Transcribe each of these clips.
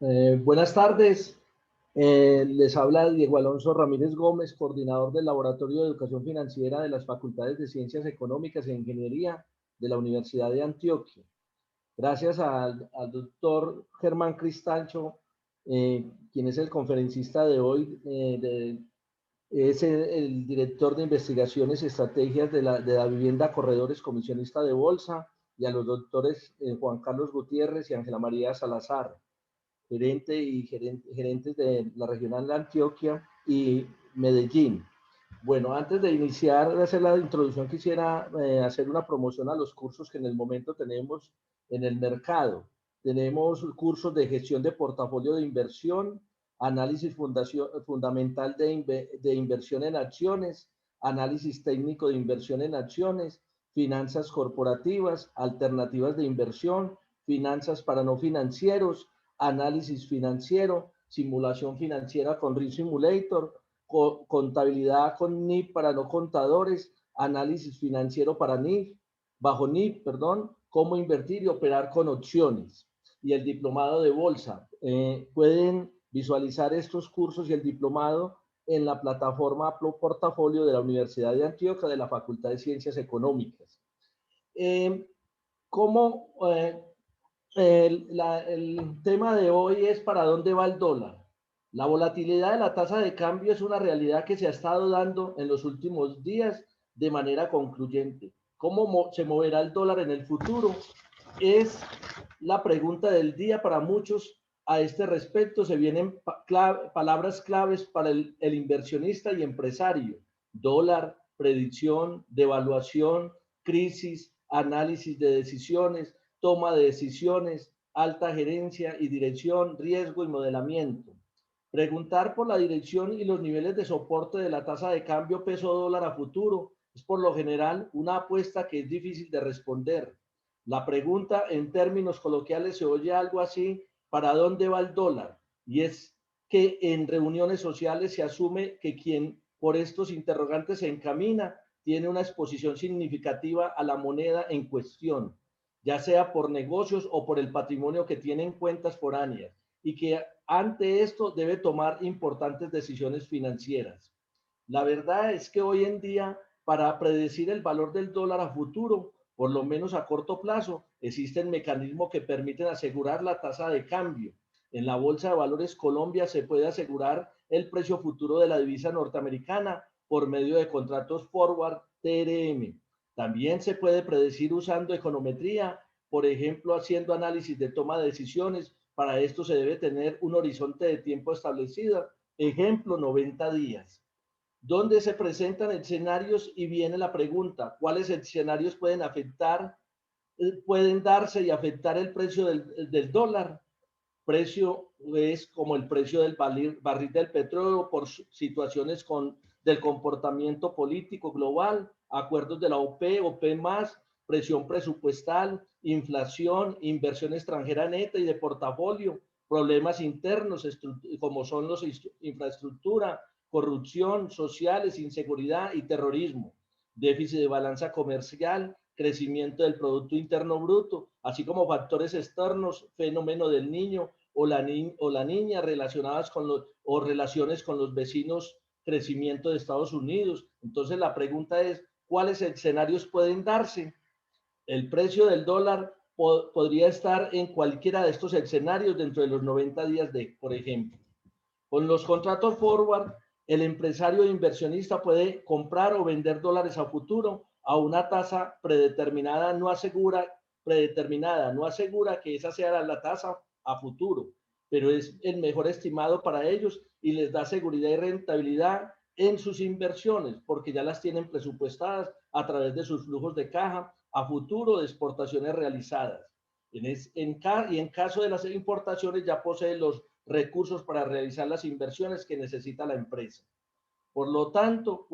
Buenas tardes. Les habla Diego Alonso Ramírez Gómez, coordinador del Laboratorio de Educación Financiera de las Facultades de Ciencias Económicas e Ingeniería de la Universidad de Antioquia. Gracias al doctor Germán Cristancho, quien es el conferencista de hoy, es el director de investigaciones y estrategias de la vivienda Corredores, comisionista de bolsa, y a los doctores Juan Carlos Gutiérrez y Ángela María Salazar, gerentes de la regional de Antioquia y Medellín. Bueno, antes de iniciar a hacer la introducción, quisiera hacer una promoción a los cursos que en el momento tenemos en el mercado. Tenemos cursos de gestión de portafolio de inversión, análisis fundamental de inversión en acciones, análisis técnico de inversión en acciones, finanzas corporativas, alternativas de inversión, finanzas para no financieros, análisis financiero, simulación financiera con Risk Simulator, contabilidad con NIF para no contadores, análisis financiero para NIF, bajo NIF, perdón, cómo invertir y operar con opciones. Y el diplomado de bolsa. Pueden visualizar estos cursos y el diplomado en la plataforma Portafolio de la Universidad de Antioquia de la Facultad de Ciencias Económicas. ¿Cómo el tema de hoy es para dónde va el dólar? La volatilidad de la tasa de cambio es una realidad que se ha estado dando en los últimos días de manera concluyente. ¿Cómo se moverá el dólar en el futuro? Es la pregunta del día para muchos. A este respecto se vienen palabras claves para el inversionista y empresario: dólar, predicción, devaluación, crisis, análisis de decisiones, toma de decisiones, alta gerencia y dirección, riesgo y modelamiento. Preguntar por la dirección y los niveles de soporte de la tasa de cambio peso dólar a futuro es por lo general una apuesta que es difícil de responder. La pregunta en términos coloquiales se oye algo así: ¿para dónde va el dólar? Y es que en reuniones sociales se asume que quien por estos interrogantes se encamina tiene una exposición significativa a la moneda en cuestión, ya sea por negocios o por el patrimonio que tiene en cuentas foráneas, y que ante esto debe tomar importantes decisiones financieras. La verdad es que hoy en día, para predecir el valor del dólar a futuro, por lo menos a corto plazo, existen mecanismos que permiten asegurar la tasa de cambio. En la Bolsa de Valores Colombia se puede asegurar el precio futuro de la divisa norteamericana por medio de contratos forward TRM. También se puede predecir usando econometría, por ejemplo, haciendo análisis de toma de decisiones. Para esto se debe tener un horizonte de tiempo establecido, ejemplo, 90 días, donde se presentan escenarios y viene la pregunta: ¿cuáles escenarios pueden darse y afectar el precio del dólar? Precio es como el precio del barril del petróleo por situaciones del comportamiento político global, acuerdos de la OPE, OPE más, presión presupuestal, inflación, inversión extranjera neta y de portafolio, problemas internos como son los infraestructura, corrupción, sociales, inseguridad y terrorismo, déficit de balanza comercial, crecimiento del Producto Interno Bruto, así como factores externos, fenómeno del niño o la niña relacionadas o relaciones con los vecinos, crecimiento de Estados Unidos. Entonces la pregunta es: ¿cuáles escenarios pueden darse? El precio del dólar podría estar en cualquiera de estos escenarios dentro de los 90 días por ejemplo. Con los contratos forward, el empresario inversionista puede comprar o vender dólares a futuro a una tasa predeterminada, no asegura que esa sea la tasa a futuro, pero es el mejor estimado para ellos y les da seguridad y rentabilidad en sus inversiones, porque ya las tienen presupuestadas a través de sus flujos de caja a futuro de exportaciones realizadas. Y en caso de las importaciones ya posee los recursos para realizar las inversiones que necesita la empresa. Por lo tanto,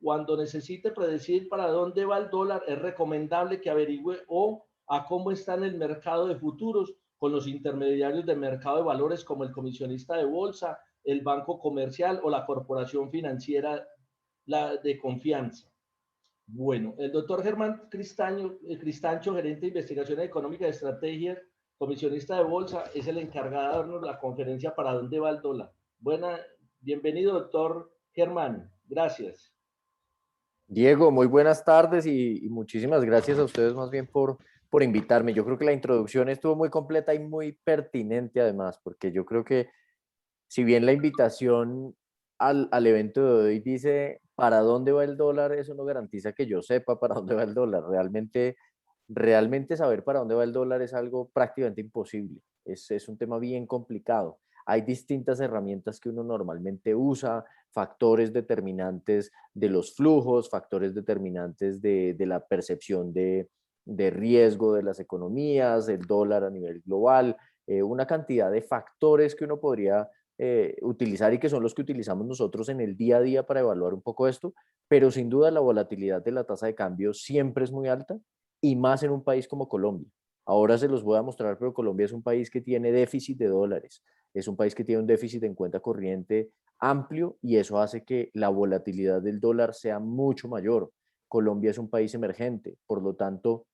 cuando necesite predecir para dónde va el dólar, es recomendable que averigüe a cómo está en el mercado de futuros con los intermediarios de mercado de valores como el comisionista de bolsa, el banco comercial o la corporación financiera de confianza. Bueno, el doctor Germán Cristancho, gerente de investigación económica y estrategias comisionista de bolsa, es el encargado de darnos la conferencia para dónde va el dólar. Bienvenido, doctor Germán. Gracias. Diego, muy buenas tardes y muchísimas gracias a ustedes más bien por invitarme. Yo creo que la introducción estuvo muy completa y muy pertinente además, porque yo creo que si bien la invitación al evento de hoy dice para dónde va el dólar, eso no garantiza que yo sepa para dónde va el dólar. Realmente saber para dónde va el dólar es algo prácticamente imposible. Es un tema bien complicado. Hay distintas herramientas que uno normalmente usa, factores determinantes de los flujos, factores determinantes de la percepción de riesgo de las economías, el dólar a nivel global, una cantidad de factores que uno podría utilizar y que son los que utilizamos nosotros en el día a día para evaluar un poco esto, pero sin duda la volatilidad de la tasa de cambio siempre es muy alta y más en un país como Colombia. Ahora se los voy a mostrar, pero Colombia es un país que tiene déficit de dólares, es un país que tiene un déficit en cuenta corriente amplio y eso hace que la volatilidad del dólar sea mucho mayor. Colombia es un país emergente, por lo tanto,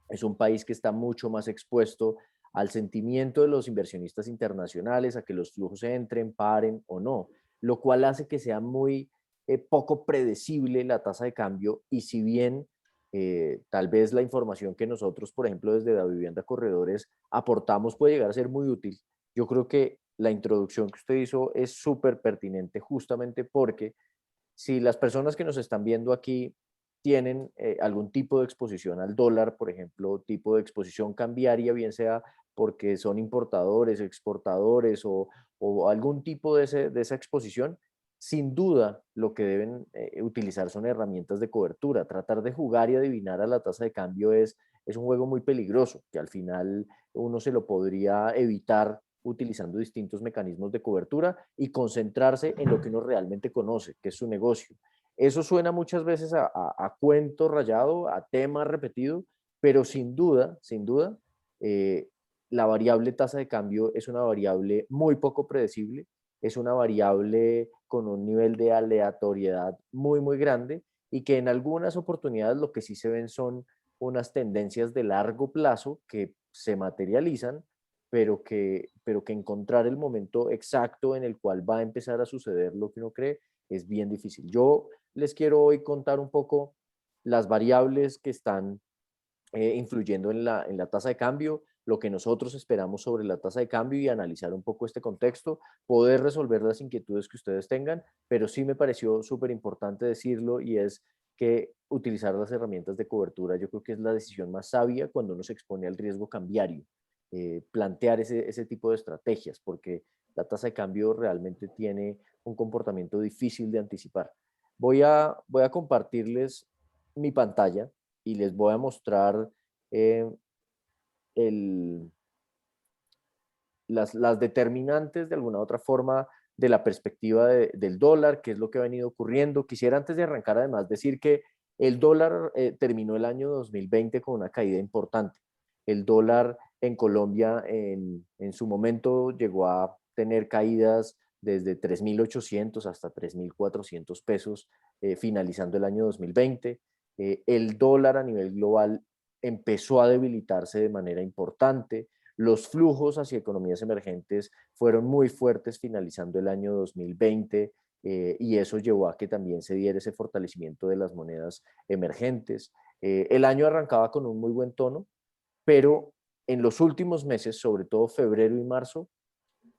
es un país que está mucho más expuesto al sentimiento de los inversionistas internacionales, a que los flujos entren, paren o no, lo cual hace que sea muy poco predecible la tasa de cambio y si bien tal vez la información que nosotros, por ejemplo, desde la Vivienda Corredores aportamos puede llegar a ser muy útil, yo creo que la introducción que usted hizo es súper pertinente justamente porque si las personas que nos están viendo aquí tienen algún tipo de exposición al dólar, por ejemplo, tipo de exposición cambiaria, bien sea porque son importadores, exportadores o algún tipo de esa exposición, sin duda lo que deben utilizar son herramientas de cobertura. Tratar de jugar y adivinar a la tasa de cambio es un juego muy peligroso, que al final uno se lo podría evitar utilizando distintos mecanismos de cobertura y concentrarse en lo que uno realmente conoce, que es su negocio. Eso suena muchas veces a cuento rayado, a tema repetido, pero sin duda, eh, la variable tasa de cambio es una variable muy poco predecible, es una variable con un nivel de aleatoriedad muy grande y que en algunas oportunidades lo que sí se ven son unas tendencias de largo plazo que se materializan pero que encontrar el momento exacto en el cual va a empezar a suceder lo que uno cree es bien difícil. Yo les quiero hoy contar un poco las variables que están influyendo en la tasa de cambio, lo que nosotros esperamos sobre la tasa de cambio y analizar un poco este contexto, poder resolver las inquietudes que ustedes tengan, pero sí me pareció súper importante decirlo y es que utilizar las herramientas de cobertura yo creo que es la decisión más sabia cuando uno se expone al riesgo cambiario, plantear ese tipo de estrategias, porque la tasa de cambio realmente tiene un comportamiento difícil de anticipar. Voy a compartirles mi pantalla y les voy a mostrar eh, el, las determinantes de alguna otra forma de la perspectiva del dólar, qué es lo que ha venido ocurriendo. Quisiera antes de arrancar además decir que el dólar terminó el año 2020 con una caída importante. El dólar en Colombia en su momento llegó a tener caídas desde 3.800 hasta 3.400 pesos, finalizando el año 2020. El dólar a nivel global empezó a debilitarse de manera importante. Los flujos hacia economías emergentes fueron muy fuertes finalizando el año 2020 y eso llevó a que también se diera ese fortalecimiento de las monedas emergentes. El año arrancaba con un muy buen tono, pero en los últimos meses, sobre todo febrero y marzo,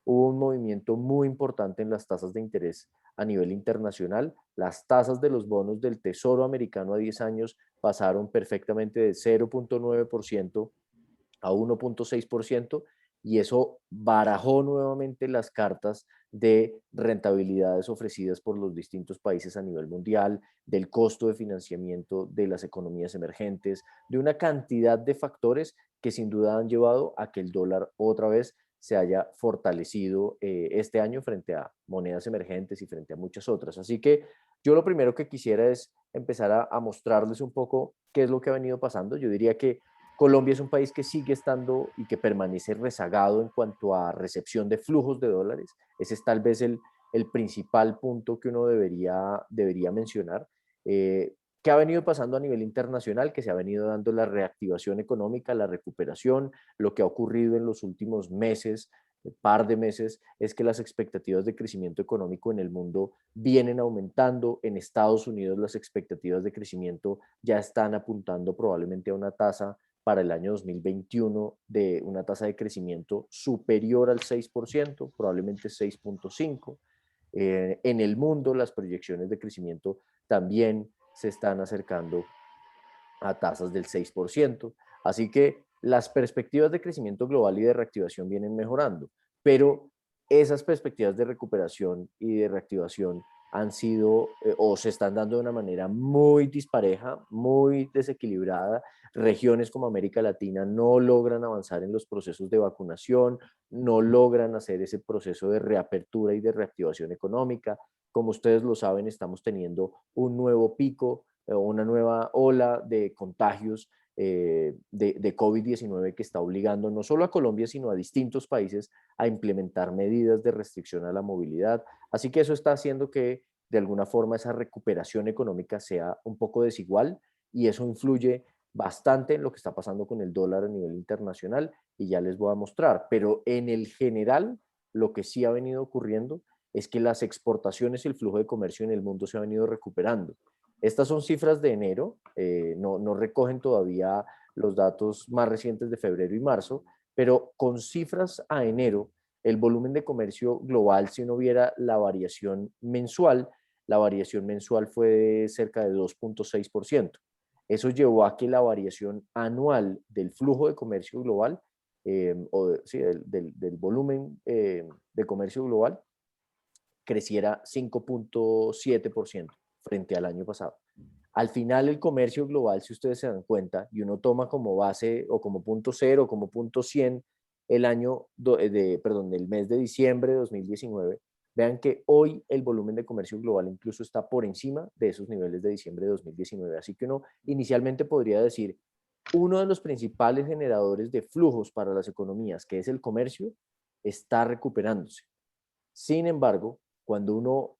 hubo un movimiento muy importante en las tasas de interés a nivel internacional. Las tasas de los bonos del Tesoro americano a 10 años pasaron perfectamente de 0.9% a 1.6% y eso barajó nuevamente las cartas de rentabilidades ofrecidas por los distintos países a nivel mundial, del costo de financiamiento de las economías emergentes, de una cantidad de factores que sin duda han llevado a que el dólar otra vez se haya fortalecido este año frente a monedas emergentes y frente a muchas otras. Así que yo lo primero que quisiera es empezar a mostrarles un poco qué es lo que ha venido pasando. Yo diría que Colombia es un país que sigue estando y que permanece rezagado en cuanto a recepción de flujos de dólares. Ese es tal vez el principal punto que uno debería mencionar. ¿Qué ha venido pasando a nivel internacional? Que se ha venido dando la reactivación económica, la recuperación. Lo que ha ocurrido en los últimos meses, par de meses, es que las expectativas de crecimiento económico en el mundo vienen aumentando. En Estados Unidos las expectativas de crecimiento ya están apuntando probablemente a una tasa para el año 2021 de una tasa de crecimiento superior al 6%, probablemente 6.5%. En el mundo las proyecciones de crecimiento también se están acercando a tasas del 6%. Así que las perspectivas de crecimiento global y de reactivación vienen mejorando, pero esas perspectivas de recuperación y de reactivación han sido o se están dando de una manera muy dispareja, muy desequilibrada. Regiones como América Latina no logran avanzar en los procesos de vacunación, no logran hacer ese proceso de reapertura y de reactivación económica. Como ustedes lo saben, estamos teniendo un nuevo pico, una nueva ola de contagios de COVID-19 que está obligando no solo a Colombia, sino a distintos países a implementar medidas de restricción a la movilidad. Así que eso está haciendo que de alguna forma esa recuperación económica sea un poco desigual y eso influye bastante en lo que está pasando con el dólar a nivel internacional y ya les voy a mostrar. Pero en el general, lo que sí ha venido ocurriendo es que las exportaciones y el flujo de comercio en el mundo se ha venido recuperando. Estas son cifras de enero, no recogen todavía los datos más recientes de febrero y marzo, pero con cifras a enero, el volumen de comercio global, si uno viera la variación mensual fue de cerca de 2.6%. Eso llevó a que la variación anual del flujo de comercio global, sí, del volumen de comercio global, creciera 5.7% frente al año pasado. Al final el comercio global, si ustedes se dan cuenta, y uno toma como base o como punto cero, como punto 100 el año, el mes de diciembre de 2019, vean que hoy el volumen de comercio global incluso está por encima de esos niveles de diciembre de 2019. Así que uno inicialmente podría decir, uno de los principales generadores de flujos para las economías, que es el comercio, está recuperándose. Sin embargo, cuando uno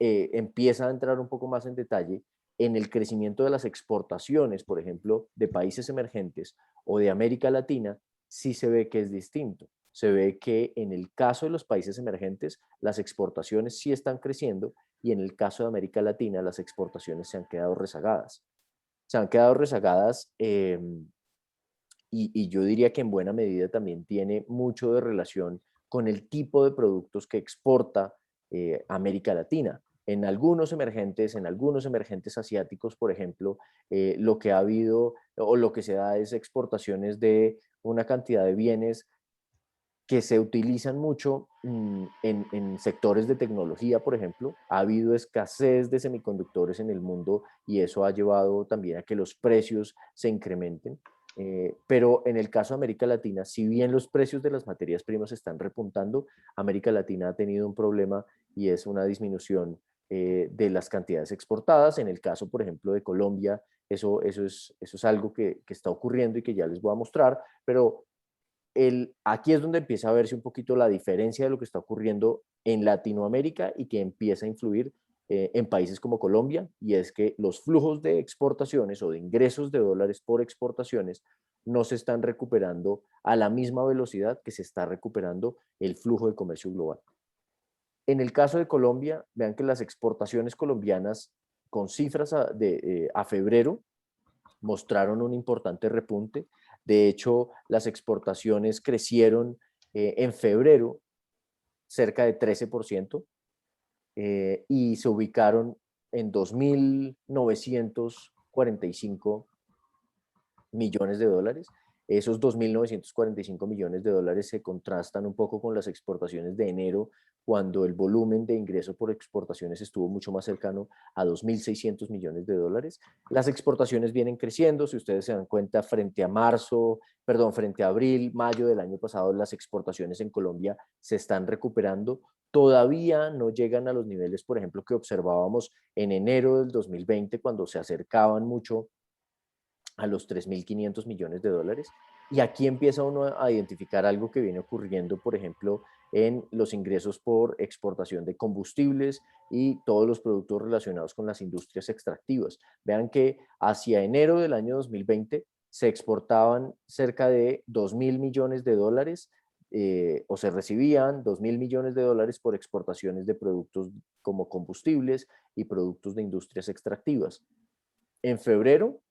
empieza a entrar un poco más en detalle en el crecimiento de las exportaciones, por ejemplo, de países emergentes o de América Latina, sí se ve que es distinto. Se ve que en el caso de los países emergentes, las exportaciones sí están creciendo y en el caso de América Latina, las exportaciones se han quedado rezagadas. Se han quedado rezagadas y yo diría que en buena medida también tiene mucho de relación con el tipo de productos que exporta América Latina. En algunos emergentes asiáticos, por ejemplo, lo que ha habido o lo que se da es exportaciones de una cantidad de bienes que se utilizan mucho en sectores de tecnología, por ejemplo. Ha habido escasez de semiconductores en el mundo y eso ha llevado también a que los precios se incrementen. Pero en el caso de América Latina, si bien los precios de las materias primas están repuntando, América Latina ha tenido un problema y es una disminución de las cantidades exportadas. En el caso, por ejemplo, de Colombia, eso es algo que está ocurriendo y que ya les voy a mostrar, pero aquí es donde empieza a verse un poquito la diferencia de lo que está ocurriendo en Latinoamérica y que empieza a influir en países como Colombia, y es que los flujos de exportaciones o de ingresos de dólares por exportaciones no se están recuperando a la misma velocidad que se está recuperando el flujo de comercio global. En el caso de Colombia, vean que las exportaciones colombianas con cifras a febrero mostraron un importante repunte. De hecho, las exportaciones crecieron en febrero cerca de 13% y se ubicaron en 2.945 millones de dólares. Esos 2.945 millones de dólares se contrastan un poco con las exportaciones de enero, cuando el volumen de ingreso por exportaciones estuvo mucho más cercano a 2.600 millones de dólares. Las exportaciones vienen creciendo, si ustedes se dan cuenta, frente a abril, mayo del año pasado, las exportaciones en Colombia se están recuperando. Todavía no llegan a los niveles, por ejemplo, que observábamos en enero del 2020, cuando se acercaban mucho a los 3.500 millones de dólares. Y aquí empieza uno a identificar algo que viene ocurriendo, por ejemplo, en los ingresos por exportación de combustibles y todos los productos relacionados con las industrias extractivas. Vean que hacia enero del año 2020 se exportaban cerca de 2.000 millones de dólares o se recibían 2.000 millones de dólares por exportaciones de productos como combustibles y productos de industrias extractivas. En febrero,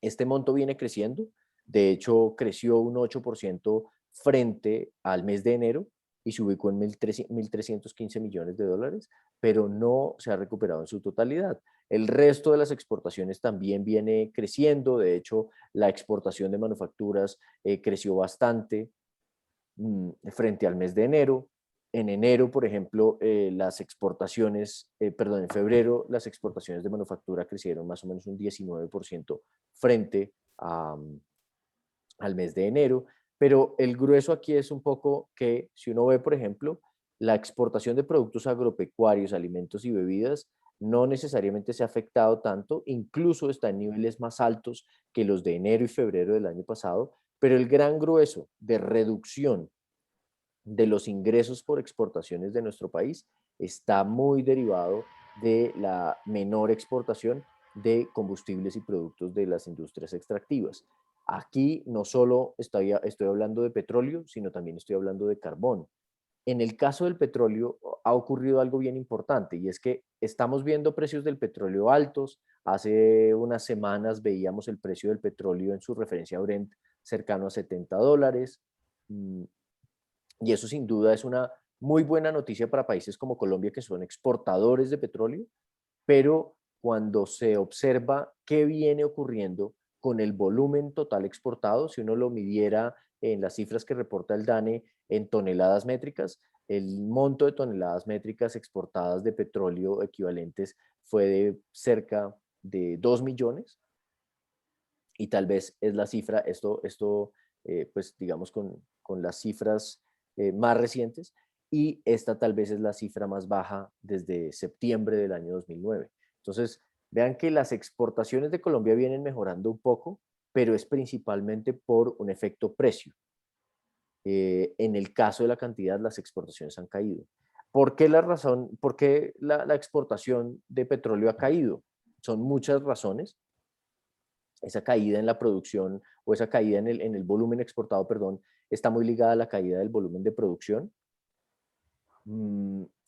este monto viene creciendo. De hecho, creció un 8% frente al mes de enero y se ubicó en 1.315 millones de dólares, pero no se ha recuperado en su totalidad. El resto de las exportaciones también viene creciendo. De hecho, la exportación de manufacturas creció bastante frente al mes de enero. En enero, por ejemplo, las exportaciones, perdón, en febrero las exportaciones de manufactura crecieron más o menos un 19% frente al mes de enero, pero el grueso aquí es un poco que si uno ve, por ejemplo, la exportación de productos agropecuarios, alimentos y bebidas no necesariamente se ha afectado tanto, incluso está en niveles más altos que los de enero y febrero del año pasado, pero el gran grueso de reducción de los ingresos por exportaciones de nuestro país está muy derivado de la menor exportación de combustibles y productos de las industrias extractivas. Aquí no solo estoy hablando de petróleo, sino también estoy hablando de carbón. En el caso del petróleo ha ocurrido algo bien importante y es que estamos viendo precios del petróleo altos. Hace unas semanas veíamos el precio del petróleo en su referencia Brent cercano a $70. Y eso sin duda es una muy buena noticia para países como Colombia, que son exportadores de petróleo, pero cuando se observa qué viene ocurriendo con el volumen total exportado, si uno lo midiera en las cifras que reporta el DANE en toneladas métricas, el monto de toneladas métricas exportadas de petróleo equivalentes fue de cerca de 2 millones y tal vez es la cifra, pues digamos con las cifras más recientes, y esta tal vez es la cifra más baja desde septiembre del año 2009. Entonces, vean que las exportaciones de Colombia vienen mejorando un poco, pero es principalmente por un efecto precio. En el caso de la cantidad, las exportaciones han caído. ¿Por qué la razón, por qué la exportación de petróleo ha caído? Son muchas razones. Esa caída en la producción o esa caída en el volumen exportado, perdón, está muy ligada a la caída del volumen de producción.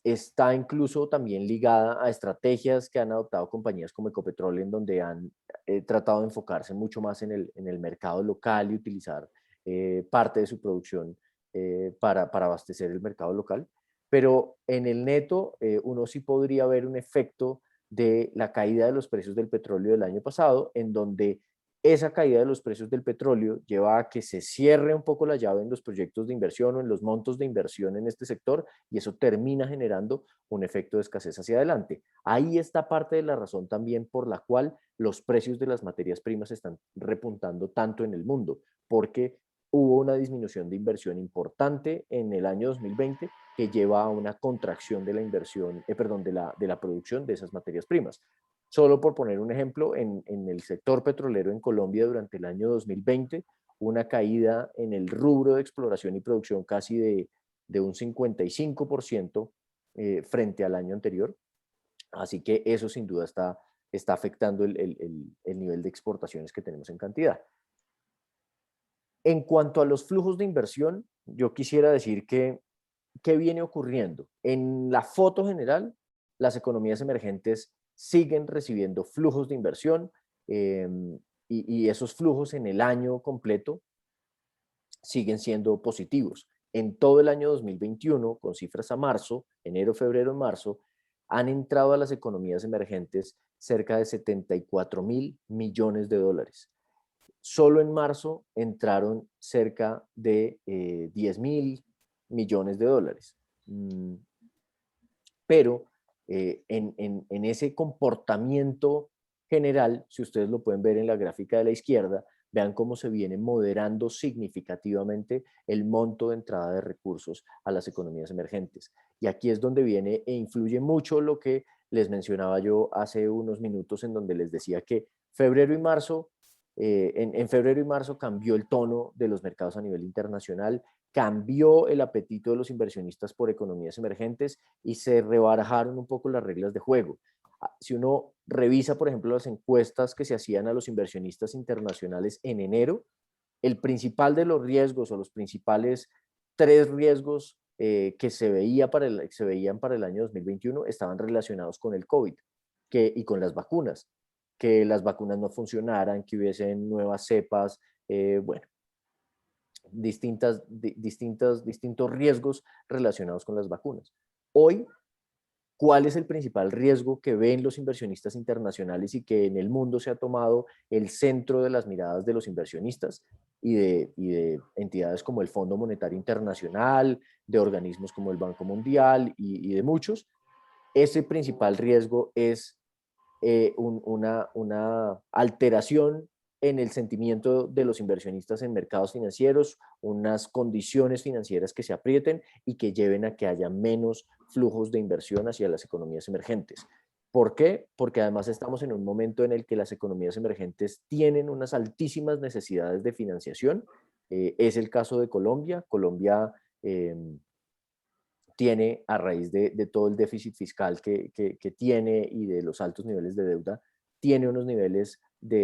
Está incluso también ligada a estrategias que han adoptado compañías como Ecopetrol, en donde han tratado de enfocarse mucho más en el mercado local y utilizar parte de su producción para abastecer el mercado local. Pero en el neto, uno sí podría ver un efecto de la caída de los precios del petróleo del año pasado, en donde esa caída de los precios del petróleo lleva a que se cierre un poco la llave en los proyectos de inversión o en los montos de inversión en este sector, y eso termina generando un efecto de escasez hacia adelante. Ahí está parte de la razón también por la cual los precios de las materias primas están repuntando tanto en el mundo, porque hubo una disminución de inversión importante en el año 2020 que lleva a una contracción de la inversión, de la producción de esas materias primas. Solo por poner un ejemplo, en el sector petrolero en Colombia durante el año 2020, una caída en el rubro de exploración y producción casi de un 55% frente al año anterior. Así que eso sin duda está afectando el nivel de exportaciones que tenemos en cantidad. En cuanto a los flujos de inversión, yo quisiera decir que ¿qué viene ocurriendo? En la foto general, las economías emergentes siguen recibiendo flujos de inversión y esos flujos en el año completo siguen siendo positivos. En todo el año 2021, con cifras a marzo, enero, febrero, marzo, han entrado a las economías emergentes cerca de 74.000 millones de dólares. Solo en marzo entraron cerca de 10.000 millones de dólares. Pero en ese comportamiento general, si ustedes lo pueden ver en la gráfica de la izquierda, vean cómo se viene moderando significativamente el monto de entrada de recursos a las economías emergentes. Y aquí es donde viene e influye mucho lo que les mencionaba yo hace unos minutos, en donde les decía que febrero y marzo en febrero y marzo cambió el tono de los mercados a nivel internacional, cambió el apetito de los inversionistas por economías emergentes y se rebarajaron un poco las reglas de juego. Si uno revisa, por ejemplo, las encuestas que se hacían a los inversionistas internacionales en enero, el principal de los riesgos o los principales tres riesgos que se veían para el año 2021 estaban relacionados con el COVID y con las vacunas, que las vacunas no funcionaran, que hubiesen nuevas cepas, bueno, distintos riesgos relacionados con las vacunas. Hoy, ¿cuál es el principal riesgo que ven los inversionistas internacionales y que en el mundo se ha tomado el centro de las miradas de los inversionistas y de entidades como el Fondo Monetario Internacional, de organismos como el Banco Mundial y de muchos? Ese principal riesgo es una alteración en el sentimiento de los inversionistas en mercados financieros, unas condiciones financieras que se aprieten y que lleven a que haya menos flujos de inversión hacia las economías emergentes. ¿Por qué? Porque además estamos en un momento en el que las economías emergentes tienen unas altísimas necesidades de financiación. Es el caso de Colombia. Colombia tiene, a raíz de todo el déficit fiscal que tiene y de los altos niveles de deuda, tiene unos niveles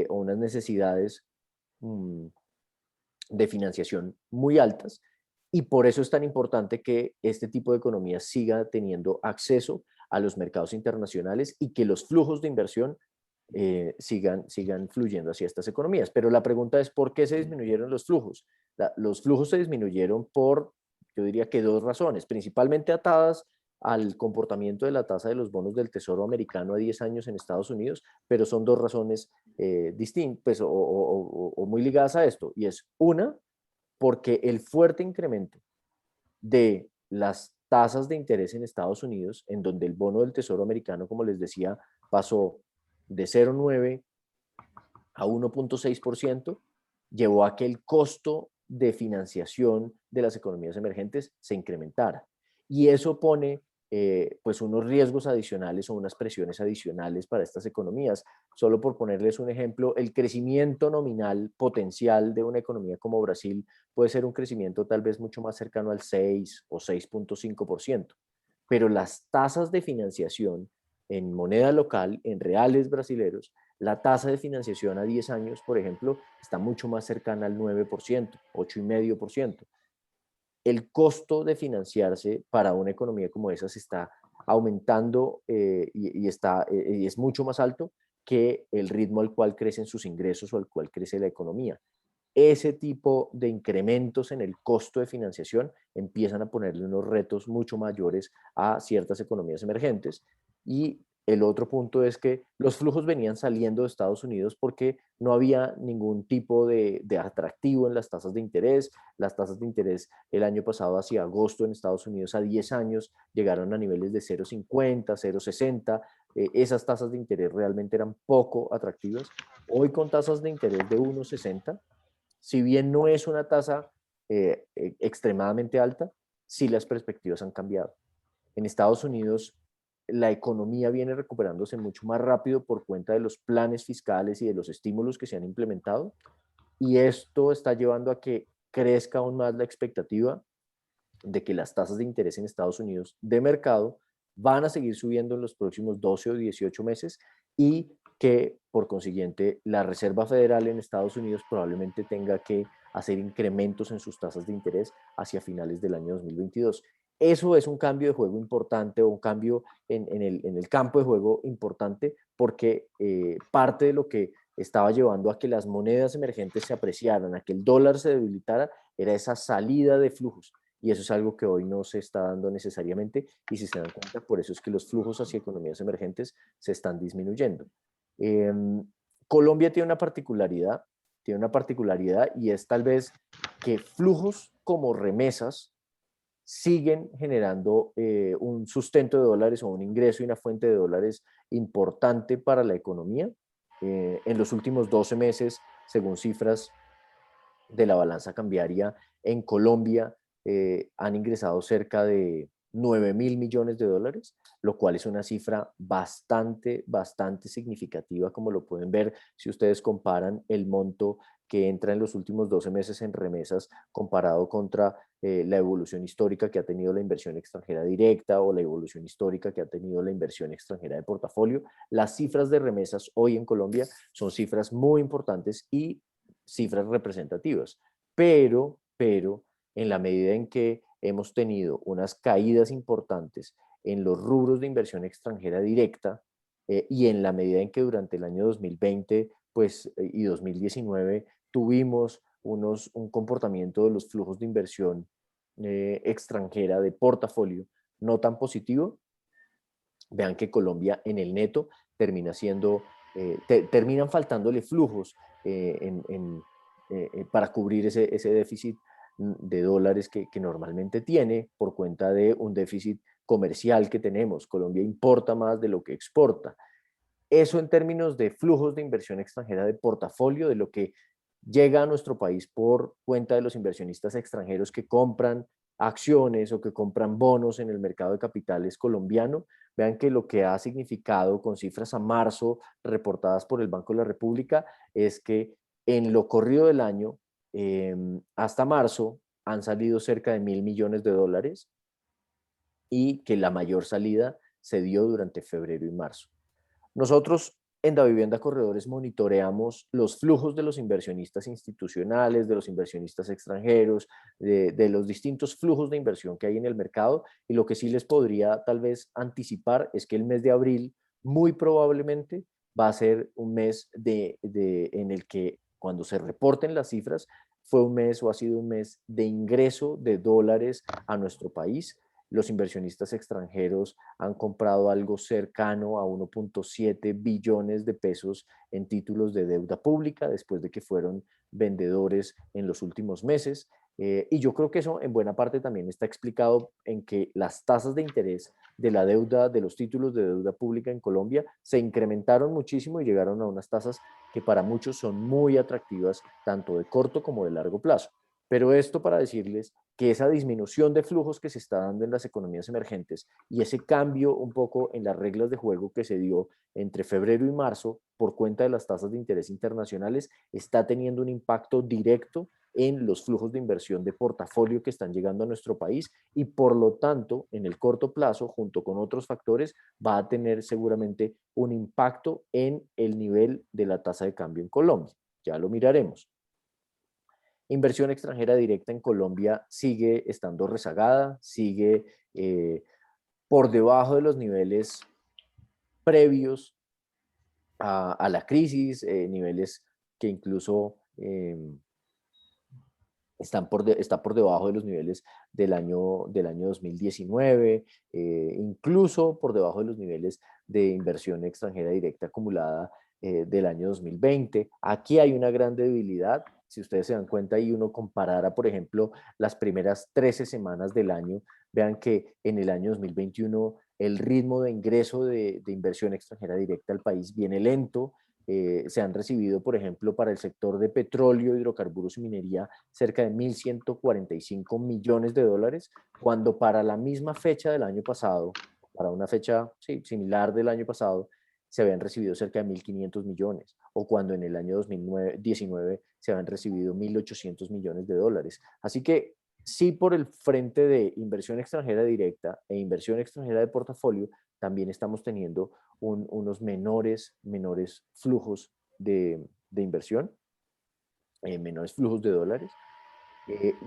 o unas necesidades de financiación muy altas, y por eso es tan importante que este tipo de economía siga teniendo acceso a los mercados internacionales y que los flujos de inversión sigan fluyendo hacia estas economías. Pero la pregunta es, ¿por qué se disminuyeron los flujos? Los flujos se disminuyeron por, yo diría que dos razones, principalmente atadas al comportamiento de la tasa de los bonos del Tesoro americano a 10 años en Estados Unidos, pero son dos razones distintas, pues, o muy ligadas a esto. Y es una, porque el fuerte incremento de las tasas de interés en Estados Unidos, en donde el bono del Tesoro americano, como les decía, pasó de 0,9 a 1,6%, llevó a que el costo de financiación de las economías emergentes se incrementara. Y eso pone pues unos riesgos adicionales o unas presiones adicionales para estas economías. Solo por ponerles un ejemplo, el crecimiento nominal potencial de una economía como Brasil puede ser un crecimiento tal vez mucho más cercano al 6 o 6,5%, pero las tasas de financiación en moneda local, en reales brasileros, la tasa de financiación a 10 años, por ejemplo, está mucho más cercana al 9%, 8,5%. El costo de financiarse para una economía como esa se está aumentando y es mucho más alto que el ritmo al cual crecen sus ingresos o al cual crece la economía. Ese tipo de incrementos en el costo de financiación empiezan a ponerle unos retos mucho mayores a ciertas economías emergentes. Y el otro punto es que los flujos venían saliendo de Estados Unidos porque no había ningún tipo de atractivo en las tasas de interés. Las tasas de interés el año pasado, hacia agosto, en Estados Unidos a 10 años, llegaron a niveles de 0,50, 0,60. Esas tasas de interés realmente eran poco atractivas. Hoy, con tasas de interés de 1,60, si bien no es una tasa extremadamente alta, sí las perspectivas han cambiado. En Estados Unidos, la economía viene recuperándose mucho más rápido por cuenta de los planes fiscales y de los estímulos que se han implementado, y esto está llevando a que crezca aún más la expectativa de que las tasas de interés en Estados Unidos de mercado van a seguir subiendo en los próximos 12 o 18 meses, y que por consiguiente la Reserva Federal en Estados Unidos probablemente tenga que hacer incrementos en sus tasas de interés hacia finales del año 2022. Eso es un cambio de juego importante, o un cambio en el campo de juego importante, porque parte de lo que estaba llevando a que las monedas emergentes se apreciaran, a que el dólar se debilitara, era esa salida de flujos. Y eso es algo que hoy no se está dando necesariamente, y si se dan cuenta, por eso es que los flujos hacia economías emergentes se están disminuyendo. Eh, Colombia tiene una particularidad, y es tal vez que flujos como remesas siguen generando un sustento de dólares o un ingreso y una fuente de dólares importante para la economía. En los últimos 12 meses, según cifras de la balanza cambiaria en Colombia, han ingresado cerca de 9.000 millones de dólares, lo cual es una cifra bastante significativa, como lo pueden ver si ustedes comparan el monto que entra en los últimos 12 meses en remesas comparado contra la evolución histórica que ha tenido la inversión extranjera directa o la evolución histórica que ha tenido la inversión extranjera de portafolio. Las cifras de remesas hoy en Colombia son cifras muy importantes y cifras representativas, pero en la medida en que hemos tenido unas caídas importantes en los rubros de inversión extranjera directa y en la medida en que durante el año 2020 pues, y 2019 tuvimos un comportamiento de los flujos de inversión extranjera de portafolio no tan positivo, vean que Colombia en el neto termina siendo, terminan faltándole flujos para cubrir ese déficit de dólares que normalmente tiene por cuenta de un déficit comercial que tenemos. Colombia importa más de lo que exporta. Eso en términos de flujos de inversión extranjera de portafolio, de lo que llega a nuestro país por cuenta de los inversionistas extranjeros que compran acciones o que compran bonos en el mercado de capitales colombiano. Vean que lo que ha significado con cifras a marzo reportadas por el Banco de la República es que en lo corrido del año, hasta marzo, han salido cerca de 1.000 millones de dólares y que la mayor salida se dio durante febrero y marzo. Nosotros en Davivienda Corredores monitoreamos los flujos de los inversionistas institucionales, de los inversionistas extranjeros, de los distintos flujos de inversión que hay en el mercado, y lo que sí les podría tal vez anticipar es que el mes de abril muy probablemente va a ser un mes en el que cuando se reporten las cifras fue un mes o ha sido un mes de ingreso de dólares a nuestro país. Los inversionistas extranjeros han comprado algo cercano a 1.7 billones de pesos en títulos de deuda pública después de que fueron vendedores en los últimos meses. Y yo creo que eso en buena parte también está explicado en que las tasas de interés de la deuda, de los títulos de deuda pública en Colombia, se incrementaron muchísimo y llegaron a unas tasas que para muchos son muy atractivas, tanto de corto como de largo plazo. Pero esto para decirles que esa disminución de flujos que se está dando en las economías emergentes y ese cambio un poco en las reglas de juego que se dio entre febrero y marzo por cuenta de las tasas de interés internacionales está teniendo un impacto directo en los flujos de inversión de portafolio que están llegando a nuestro país y por lo tanto en el corto plazo junto con otros factores va a tener seguramente un impacto en el nivel de la tasa de cambio en Colombia. Ya lo miraremos. Inversión extranjera directa en Colombia sigue estando rezagada, sigue por debajo de los niveles previos a la crisis, niveles que incluso está por debajo de los niveles del año 2019, incluso por debajo de los niveles de inversión extranjera directa acumulada del año 2020. Aquí hay una gran debilidad. Si ustedes se dan cuenta y uno comparara, por ejemplo, las primeras 13 semanas del año, vean que en el año 2021 el ritmo de ingreso de inversión extranjera directa al país viene lento. Se han recibido, por ejemplo, para el sector de petróleo, hidrocarburos y minería, cerca de 1.145 millones de dólares, cuando para la misma fecha del año pasado, para una fecha similar del año pasado, se habían recibido cerca de 1.500 millones, o cuando en el año 2019 se habían recibido 1.800 millones de dólares. Así que sí, por el frente de inversión extranjera directa e inversión extranjera de portafolio, también estamos teniendo unos menores flujos de inversión, menores flujos de dólares.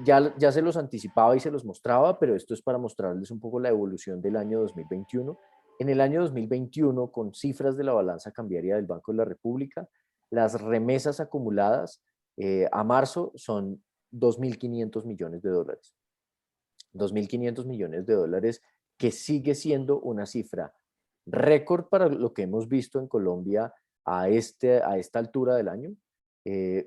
Ya se los anticipaba y se los mostraba, pero esto es para mostrarles un poco la evolución del año 2021. En el año 2021, con cifras de la balanza cambiaria del Banco de la República, las remesas acumuladas a marzo son 2.500 millones de dólares. 2.500 millones de dólares, que sigue siendo una cifra récord para lo que hemos visto en Colombia a esta altura del año.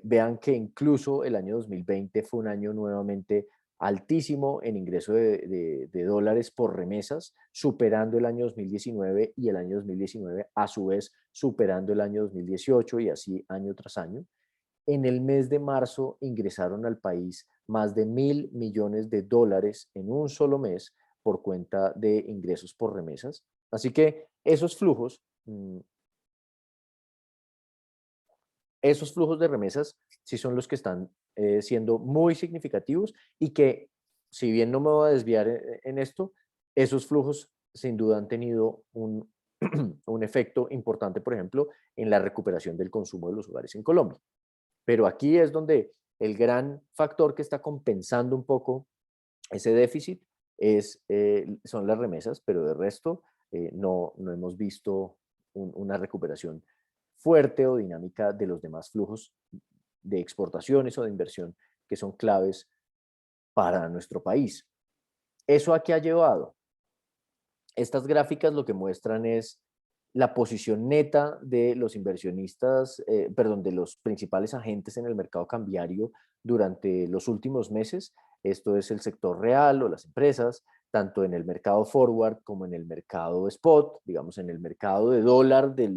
Vean que incluso el año 2020 fue un año nuevamente altísimo en ingreso de dólares por remesas, superando el año 2019 y el año 2019 a su vez superando el año 2018 y así año tras año. En el mes de marzo ingresaron al país más de 1.000 millones de dólares en un solo mes por cuenta de ingresos por remesas. Así que esos flujos de remesas sí son los que están siendo muy significativos y que, si bien no me voy a desviar en esto, esos flujos sin duda han tenido un efecto importante, por ejemplo, en la recuperación del consumo de los hogares en Colombia. Pero aquí es donde el gran factor que está compensando un poco ese déficit son las remesas, pero de resto no hemos visto una recuperación fuerte o dinámica de los demás flujos de exportaciones o de inversión que son claves para nuestro país. ¿Eso a qué ha llevado? Estas gráficas lo que muestran es la posición neta de los inversionistas, perdón, de los principales agentes en el mercado cambiario durante los últimos meses. Esto es el sector real o las empresas, tanto en el mercado forward como en el mercado spot, digamos en el mercado de dólar del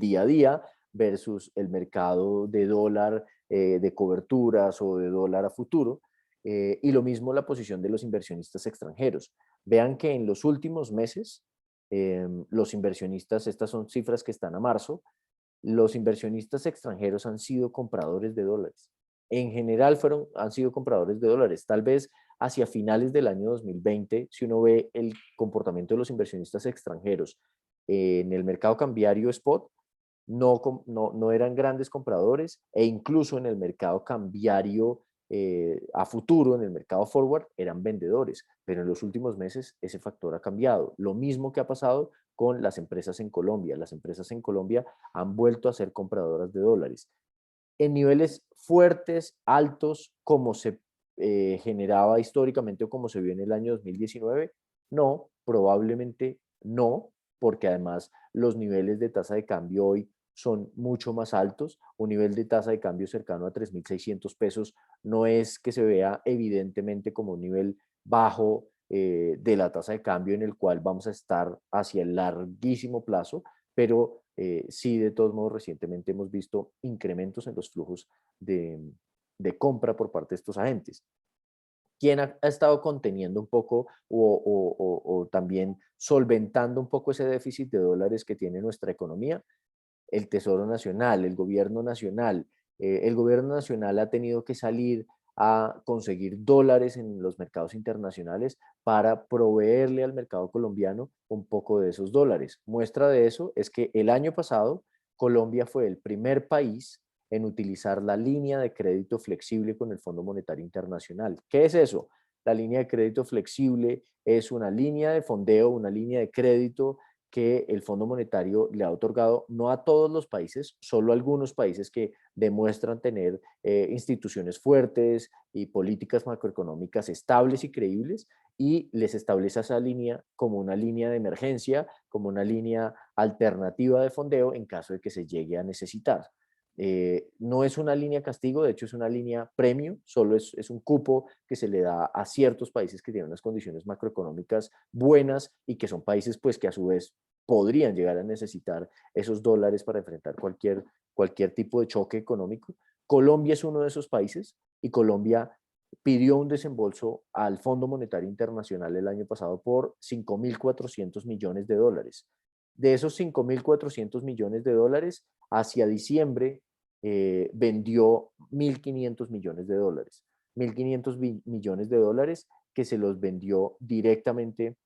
día a día versus el mercado de dólar de coberturas o de dólar a futuro. Y lo mismo la posición de los inversionistas extranjeros. Vean que en los últimos meses, los inversionistas, estas son cifras que están a marzo, los inversionistas extranjeros han sido compradores de dólares. En general han sido compradores de dólares. Tal vez hacia finales del año 2020, si uno ve el comportamiento de los inversionistas extranjeros en el mercado cambiario spot, no eran grandes compradores, e incluso en el mercado cambiario a futuro, en el mercado forward, eran vendedores, pero en los últimos meses ese factor ha cambiado. Lo mismo que ha pasado con las empresas en Colombia. Las empresas en Colombia han vuelto a ser compradoras de dólares. En niveles fuertes, altos, como se generaba históricamente o como se vio en el año 2019, no, probablemente no, porque además los niveles de tasa de cambio hoy son mucho más altos. Un nivel de tasa de cambio cercano a 3.600 pesos no es que se vea evidentemente como un nivel bajo de la tasa de cambio en el cual vamos a estar hacia el larguísimo plazo, pero sí, de todos modos, recientemente hemos visto incrementos en los flujos de compra por parte de estos agentes. ¿Quién ha estado conteniendo un poco o también solventando un poco ese déficit de dólares que tiene nuestra economía? El Tesoro Nacional, el Gobierno Nacional. El Gobierno Nacional ha tenido que salir a conseguir dólares en los mercados internacionales para proveerle al mercado colombiano un poco de esos dólares. Muestra de eso es que el año pasado Colombia fue el primer país en utilizar la línea de crédito flexible con el Fondo Monetario Internacional. ¿Qué es eso? La línea de crédito flexible es una línea de fondeo, una línea de crédito que el Fondo Monetario le ha otorgado no a todos los países, solo a algunos países que demuestran tener instituciones fuertes y políticas macroeconómicas estables y creíbles, y les establece esa línea como una línea de emergencia, como una línea alternativa de fondeo en caso de que se llegue a necesitar. No es una línea castigo, de hecho es una línea premio, solo es un cupo que se le da a ciertos países que tienen unas condiciones macroeconómicas buenas y que son países pues que a su vez podrían llegar a necesitar esos dólares para enfrentar cualquier tipo de choque económico. Colombia es uno de esos países y Colombia pidió un desembolso al Fondo Monetario Internacional el año pasado por 5.400 millones de dólares. De esos 5.400 millones de dólares, hacia diciembre vendió 1.500 millones de dólares. 1.500 millones de dólares que se los vendió directamente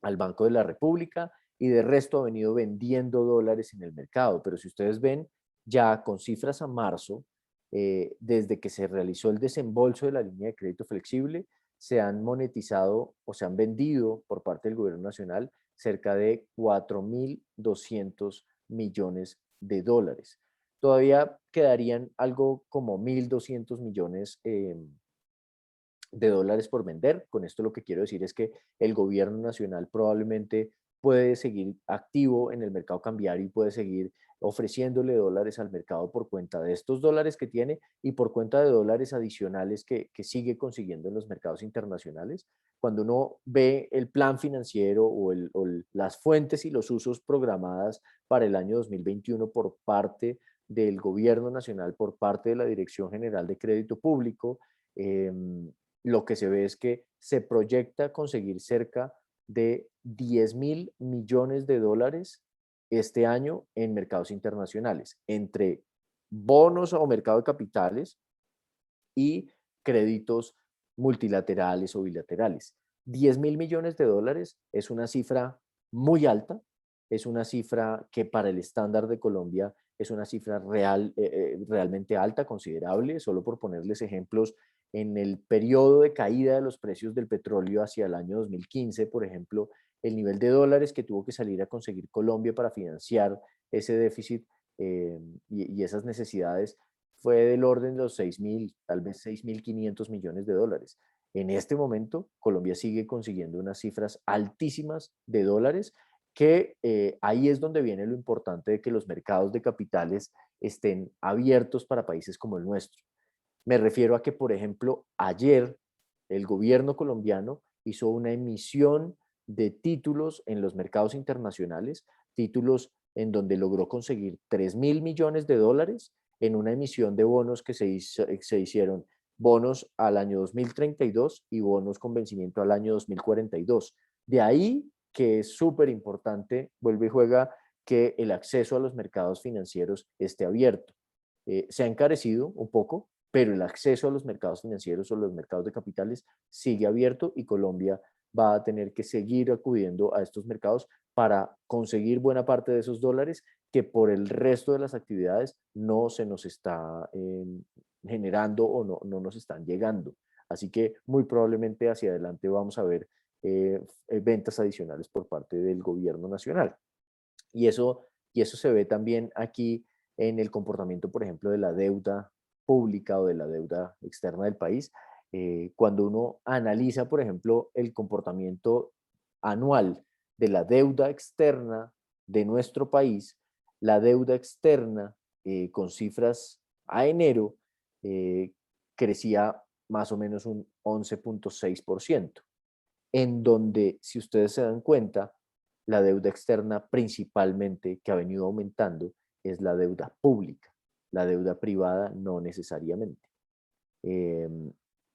al Banco de la República, y de resto ha venido vendiendo dólares en el mercado. Pero si ustedes ven, ya con cifras a marzo, desde que se realizó el desembolso de la línea de crédito flexible, se han monetizado o se han vendido por parte del gobierno nacional cerca de 4.200 millones de dólares. Todavía quedarían algo como 1.200 millones de dólares por vender. Con esto lo que quiero decir es que el gobierno nacional probablemente puede seguir activo en el mercado cambiario y puede seguir ofreciéndole dólares al mercado por cuenta de estos dólares que tiene y por cuenta de dólares adicionales que sigue consiguiendo en los mercados internacionales. Cuando uno ve el plan financiero o las fuentes y los usos programadas para el año 2021 por parte del gobierno nacional, por parte de la Dirección General de Crédito Público, lo que se ve es que se proyecta conseguir cerca de 10.000 millones de dólares este año en mercados internacionales, entre bonos o mercado de capitales y créditos multilaterales o bilaterales. 10.000 millones de dólares es una cifra muy alta, es una cifra que para el estándar de Colombia es una cifra realmente alta, considerable. Solo por ponerles ejemplos, en el periodo de caída de los precios del petróleo hacia el año 2015, por ejemplo, el nivel de dólares que tuvo que salir a conseguir Colombia para financiar ese déficit y esas necesidades fue del orden de los 6.000, tal vez 6.500 millones de dólares. En este momento, Colombia sigue consiguiendo unas cifras altísimas de dólares, que ahí es donde viene lo importante de que los mercados de capitales estén abiertos para países como el nuestro. Me refiero a que, por ejemplo, ayer el gobierno colombiano hizo una emisión de títulos en los mercados internacionales, títulos en donde logró conseguir 3.000 millones de dólares en una emisión de bonos que se hicieron, bonos al año 2032 y bonos con vencimiento al año 2042. De ahí que es súper importante, vuelve y juega, que el acceso a los mercados financieros esté abierto. Se ha encarecido un poco, pero el acceso a los mercados financieros o los mercados de capitales sigue abierto y Colombia va a tener que seguir acudiendo a estos mercados para conseguir buena parte de esos dólares que por el resto de las actividades no se nos está generando o no nos están llegando. Así que muy probablemente hacia adelante vamos a ver ventas adicionales por parte del gobierno nacional. Y eso se ve también aquí en el comportamiento, por ejemplo, de la deuda pública o de la deuda externa del país. Cuando uno analiza, por ejemplo, el comportamiento anual de la deuda externa de nuestro país, la deuda externa con cifras a enero crecía más o menos un 11.6%, en donde, si ustedes se dan cuenta, la deuda externa principalmente que ha venido aumentando es la deuda pública, la deuda privada no necesariamente. Eh,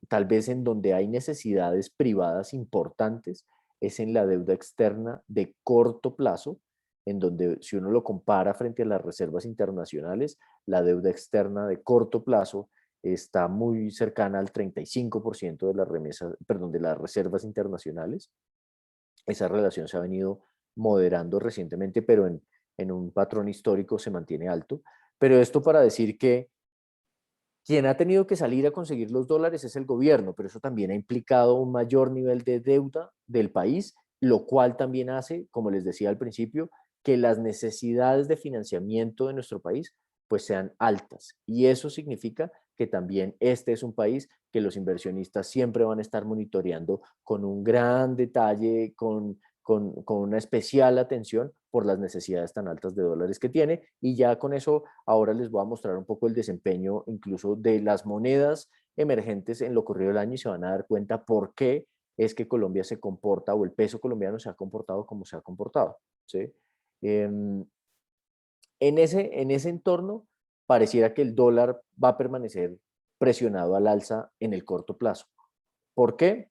Tal vez en donde hay necesidades privadas importantes es en la deuda externa de corto plazo, en donde si uno lo compara frente a las reservas internacionales, la deuda externa de corto plazo está muy cercana al 35% de las remesas, perdón, de las reservas internacionales. Esa relación se ha venido moderando recientemente, pero en un patrón histórico se mantiene alto. Pero esto para decir que quien ha tenido que salir a conseguir los dólares es el gobierno, pero eso también ha implicado un mayor nivel de deuda del país, lo cual también hace, como les decía al principio, que las necesidades de financiamiento de nuestro país pues sean altas. Y eso significa que también este es un país que los inversionistas siempre van a estar monitoreando con un gran detalle, con una especial atención por las necesidades tan altas de dólares que tiene. Y ya con eso ahora les voy a mostrar un poco el desempeño incluso de las monedas emergentes en lo corrido del año y se van a dar cuenta por qué es que Colombia se comporta o el peso colombiano se ha comportado como se ha comportado. ¿Sí? En ese entorno pareciera que el dólar va a permanecer presionado al alza en el corto plazo. ¿Por qué?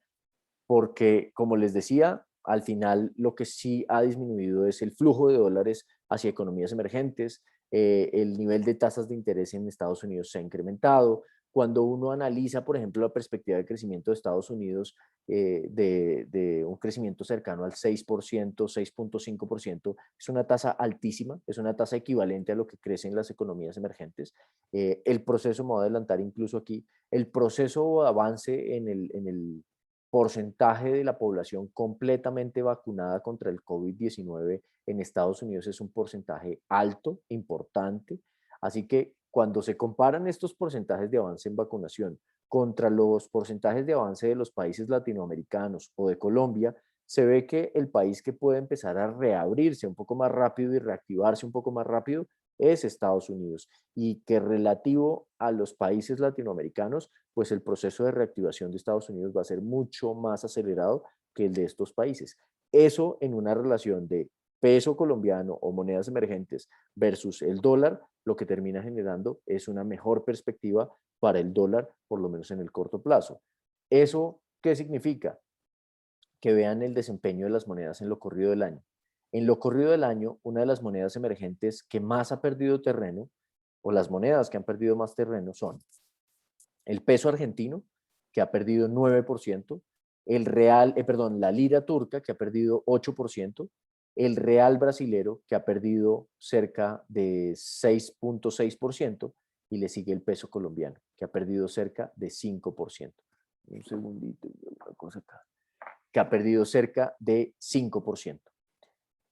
Porque, como les decía, al final lo que sí ha disminuido es el flujo de dólares hacia economías emergentes, el nivel de tasas de interés en Estados Unidos se ha incrementado. Cuando uno analiza, por ejemplo, la perspectiva de crecimiento de Estados Unidos, de un crecimiento cercano al 6%, 6.5%, es una tasa altísima, es una tasa equivalente a lo que crecen las economías emergentes. El proceso, me voy a adelantar incluso aquí, el proceso o avance en el porcentaje de la población completamente vacunada contra el COVID-19 en Estados Unidos es un porcentaje alto, importante. Así que cuando se comparan estos porcentajes de avance en vacunación contra los porcentajes de avance de los países latinoamericanos o de Colombia, se ve que el país que puede empezar a reabrirse un poco más rápido y reactivarse un poco más rápido es Estados Unidos, y que relativo a los países latinoamericanos, pues el proceso de reactivación de Estados Unidos va a ser mucho más acelerado que el de estos países. Eso en una relación de peso colombiano o monedas emergentes versus el dólar, lo que termina generando es una mejor perspectiva para el dólar, por lo menos en el corto plazo. ¿Eso qué significa? Que vean el desempeño de las monedas en lo corrido del año. En lo corrido del año, una de las monedas emergentes que más ha perdido terreno, o las monedas que han perdido más terreno, son el peso argentino, que ha perdido 9%, la lira turca, que ha perdido 8%, el real brasilero, que ha perdido cerca de 6.6%, y le sigue el peso colombiano, que ha perdido cerca de 5%. Un segundito, una cosa acá, que ha perdido cerca de 5%.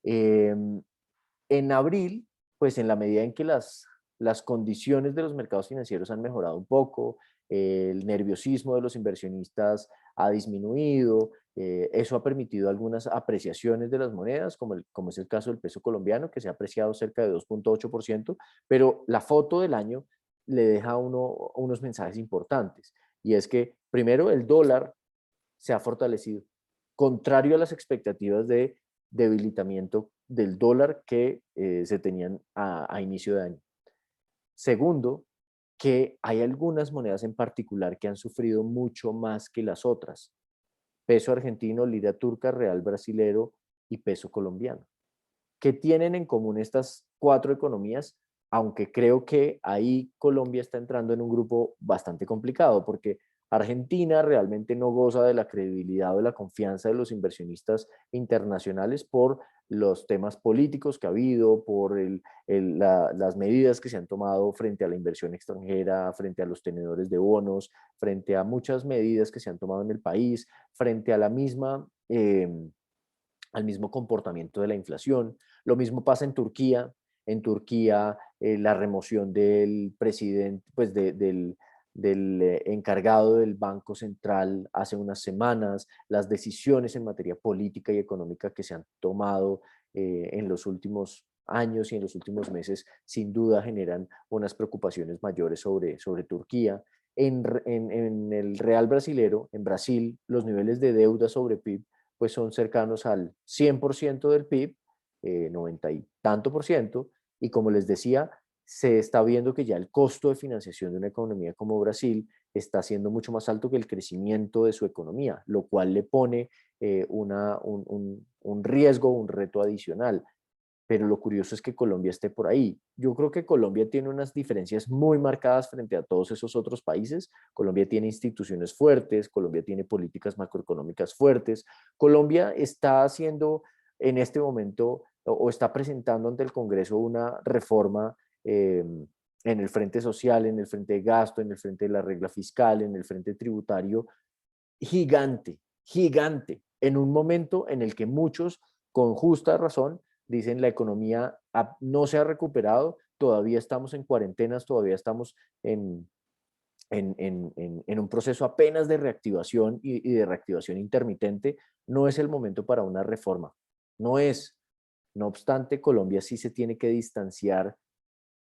En abril, pues en la medida en que las condiciones de los mercados financieros han mejorado un poco, el nerviosismo de los inversionistas ha disminuido, eso ha permitido algunas apreciaciones de las monedas, como es el caso del peso colombiano, que se ha apreciado cerca de 2.8%, pero la foto del año le deja a uno unos mensajes importantes, y es que primero el dólar se ha fortalecido, contrario a las expectativas de debilitamiento del dólar que se tenían a inicio de año. Segundo, que hay algunas monedas en particular que han sufrido mucho más que las otras. Peso argentino, lira turca, real brasilero y peso colombiano. ¿Qué tienen en común estas cuatro economías? Aunque creo que ahí Colombia está entrando en un grupo bastante complicado, porque Argentina realmente no goza de la credibilidad o de la confianza de los inversionistas internacionales por los temas políticos que ha habido, por las medidas que se han tomado frente a la inversión extranjera, frente a los tenedores de bonos, frente a muchas medidas que se han tomado en el país, frente a al mismo comportamiento de la inflación. Lo mismo pasa en Turquía. En Turquía, la remoción del presidente, pues del encargado del Banco Central hace unas semanas, las decisiones en materia política y económica que se han tomado en los últimos años y en los últimos meses, sin duda generan unas preocupaciones mayores sobre Turquía. En el real brasilero, en Brasil, los niveles de deuda sobre PIB pues son cercanos al 100% del PIB, 90 y tanto por ciento, y como les decía, se está viendo que ya el costo de financiación de una economía como Brasil está siendo mucho más alto que el crecimiento de su economía, lo cual le pone un riesgo, un reto adicional. Pero lo curioso es que Colombia esté por ahí. Yo creo que Colombia tiene unas diferencias muy marcadas frente a todos esos otros países. Colombia tiene instituciones fuertes, Colombia tiene políticas macroeconómicas fuertes. Colombia está haciendo en este momento o está presentando ante el Congreso una reforma en el frente social, en el frente de gasto, en el frente de la regla fiscal, en el frente tributario, gigante, gigante, en un momento en el que muchos, con justa razón, dicen la economía no se ha recuperado, todavía estamos en cuarentenas, todavía estamos en un proceso apenas de reactivación y de reactivación intermitente. No es el momento para una reforma, no es. No obstante, Colombia sí se tiene que distanciar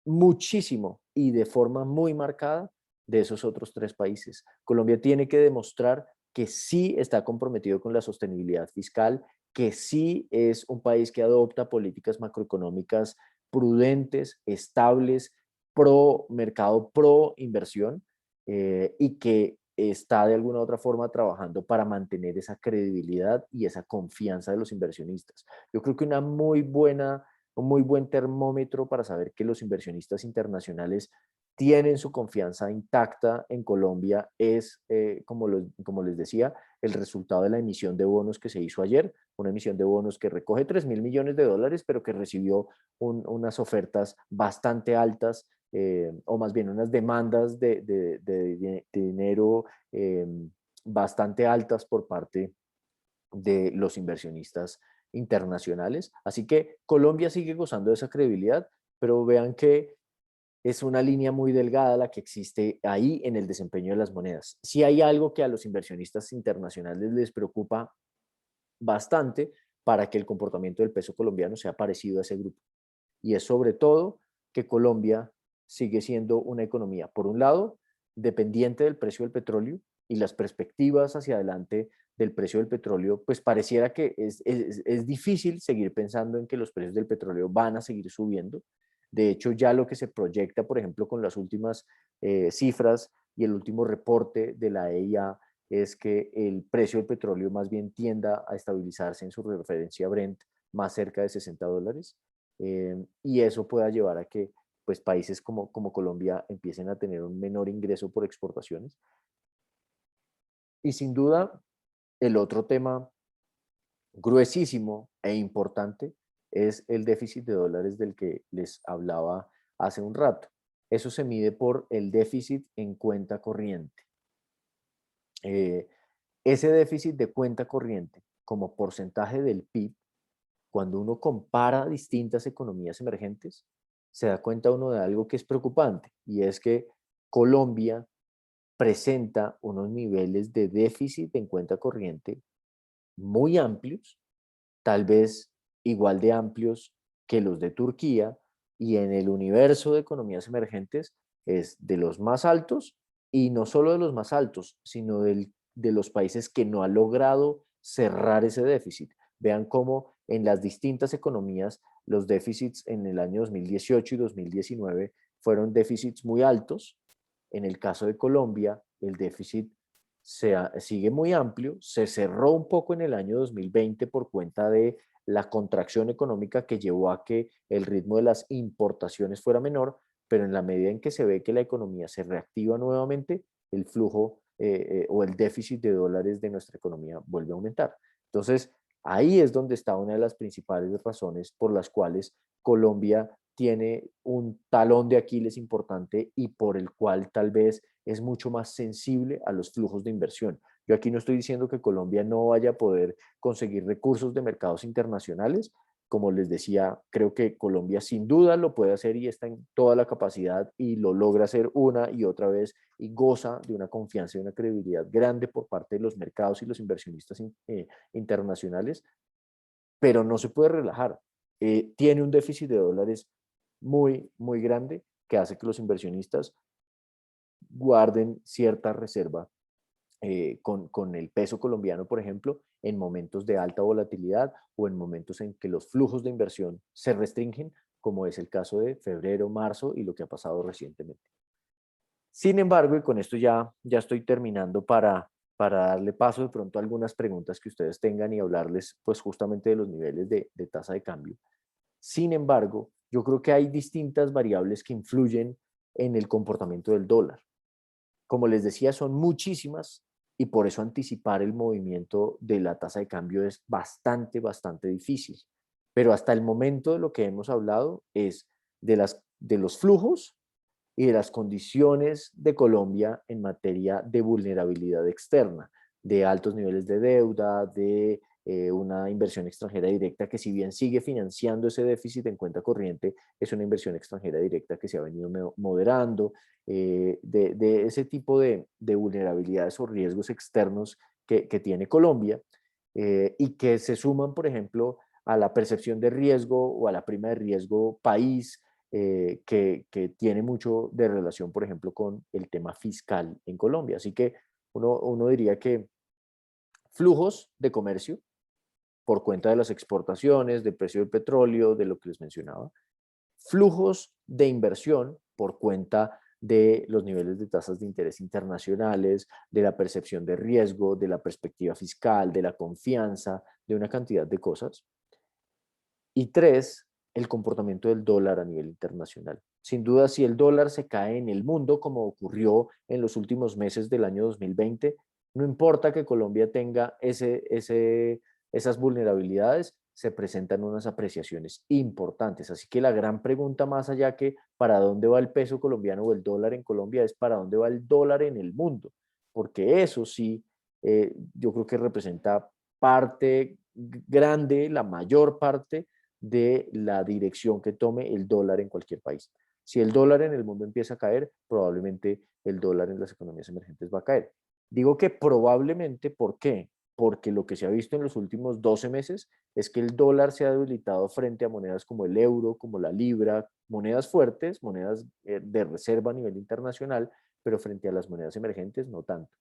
muchísimo y de forma muy marcada de esos otros tres países. Colombia tiene que demostrar que sí está comprometido con la sostenibilidad fiscal, que sí es un país que adopta políticas macroeconómicas prudentes, estables, pro mercado, pro inversión, y que está de alguna u otra forma trabajando para mantener esa credibilidad y esa confianza de los inversionistas. Yo creo que un muy buen termómetro para saber que los inversionistas internacionales tienen su confianza intacta en Colombia es, como les decía, el resultado de la emisión de bonos que se hizo ayer, una emisión de bonos que recoge 3.000 millones de dólares, pero que recibió unas ofertas bastante altas, o más bien unas demandas de dinero bastante altas por parte de los inversionistas internacionales. Así que Colombia sigue gozando de esa credibilidad, pero vean que es una línea muy delgada la que existe ahí en el desempeño de las monedas. Si hay algo que a los inversionistas internacionales les preocupa bastante para que el comportamiento del peso colombiano sea parecido a ese grupo. Y es sobre todo que Colombia sigue siendo una economía, por un lado, dependiente del precio del petróleo, y las perspectivas hacia adelante del precio del petróleo, pues pareciera que es difícil seguir pensando en que los precios del petróleo van a seguir subiendo. De hecho, ya lo que se proyecta, por ejemplo, con las últimas cifras y el último reporte de la EIA, es que el precio del petróleo más bien tienda a estabilizarse en su referencia Brent más cerca de $60, y eso pueda llevar a que pues, países como Colombia empiecen a tener un menor ingreso por exportaciones. Y sin duda, el otro tema gruesísimo e importante es el déficit de dólares del que les hablaba hace un rato. Eso se mide por el déficit en cuenta corriente. Ese déficit de cuenta corriente como porcentaje del PIB, cuando uno compara distintas economías emergentes, se da cuenta uno de algo que es preocupante, y es que Colombia presenta unos niveles de déficit en cuenta corriente muy amplios, tal vez igual de amplios que los de Turquía, y en el universo de economías emergentes es de los más altos, y no solo de los más altos, sino de los países que no han logrado cerrar ese déficit. Vean cómo en las distintas economías los déficits en el año 2018 y 2019 fueron déficits muy altos. En el caso de Colombia, el déficit sigue muy amplio, se cerró un poco en el año 2020 por cuenta de la contracción económica que llevó a que el ritmo de las importaciones fuera menor, pero en la medida en que se ve que la economía se reactiva nuevamente, el flujo o el déficit de dólares de nuestra economía vuelve a aumentar. Entonces, ahí es donde está una de las principales razones por las cuales Colombia tiene un talón de Aquiles importante y por el cual tal vez es mucho más sensible a los flujos de inversión. Yo aquí no estoy diciendo que Colombia no vaya a poder conseguir recursos de mercados internacionales. Como les decía, creo que Colombia sin duda lo puede hacer y está en toda la capacidad y lo logra hacer una y otra vez y goza de una confianza y una credibilidad grande por parte de los mercados y los inversionistas internacionales, pero no se puede relajar. Tiene un déficit de dólares muy, muy grande que hace que los inversionistas guarden cierta reserva con el peso colombiano, por ejemplo, en momentos de alta volatilidad o en momentos en que los flujos de inversión se restringen, como es el caso de febrero, marzo y lo que ha pasado recientemente. Sin embargo, y con esto ya estoy terminando para darle paso de pronto a algunas preguntas que ustedes tengan y hablarles pues justamente de los niveles de tasa de cambio. Sin embargo, yo creo que hay distintas variables que influyen en el comportamiento del dólar. Como les decía, son muchísimas y por eso anticipar el movimiento de la tasa de cambio es bastante difícil. Pero hasta el momento de lo que hemos hablado es de los flujos y de las condiciones de Colombia en materia de vulnerabilidad externa, de altos niveles de deuda, de una inversión extranjera directa que, si bien sigue financiando ese déficit en cuenta corriente, es una inversión extranjera directa que se ha venido moderando, de ese tipo de vulnerabilidades o riesgos externos que tiene Colombia, y que se suman, por ejemplo, a la percepción de riesgo o a la prima de riesgo país, que tiene mucho de relación, por ejemplo, con el tema fiscal en Colombia. Así que uno diría que flujos de comercio por cuenta de las exportaciones, del precio del petróleo, de lo que les mencionaba, flujos de inversión por cuenta de los niveles de tasas de interés internacionales, de la percepción de riesgo, de la perspectiva fiscal, de la confianza, de una cantidad de cosas. Y tres, el comportamiento del dólar a nivel internacional. Sin duda, si el dólar se cae en el mundo, como ocurrió en los últimos meses del año 2020, no importa que Colombia tenga esas vulnerabilidades, se presentan unas apreciaciones importantes. Así que la gran pregunta, más allá que para dónde va el peso colombiano o el dólar en Colombia, es para dónde va el dólar en el mundo, porque eso sí, yo creo que representa parte grande, la mayor parte de la dirección que tome el dólar en cualquier país. Si el dólar en el mundo empieza a caer, probablemente el dólar en las economías emergentes va a caer. Digo que probablemente, ¿por qué? Porque lo que se ha visto en los últimos 12 meses es que el dólar se ha debilitado frente a monedas como el euro, como la libra, monedas fuertes, monedas de reserva a nivel internacional, pero frente a las monedas emergentes no tanto.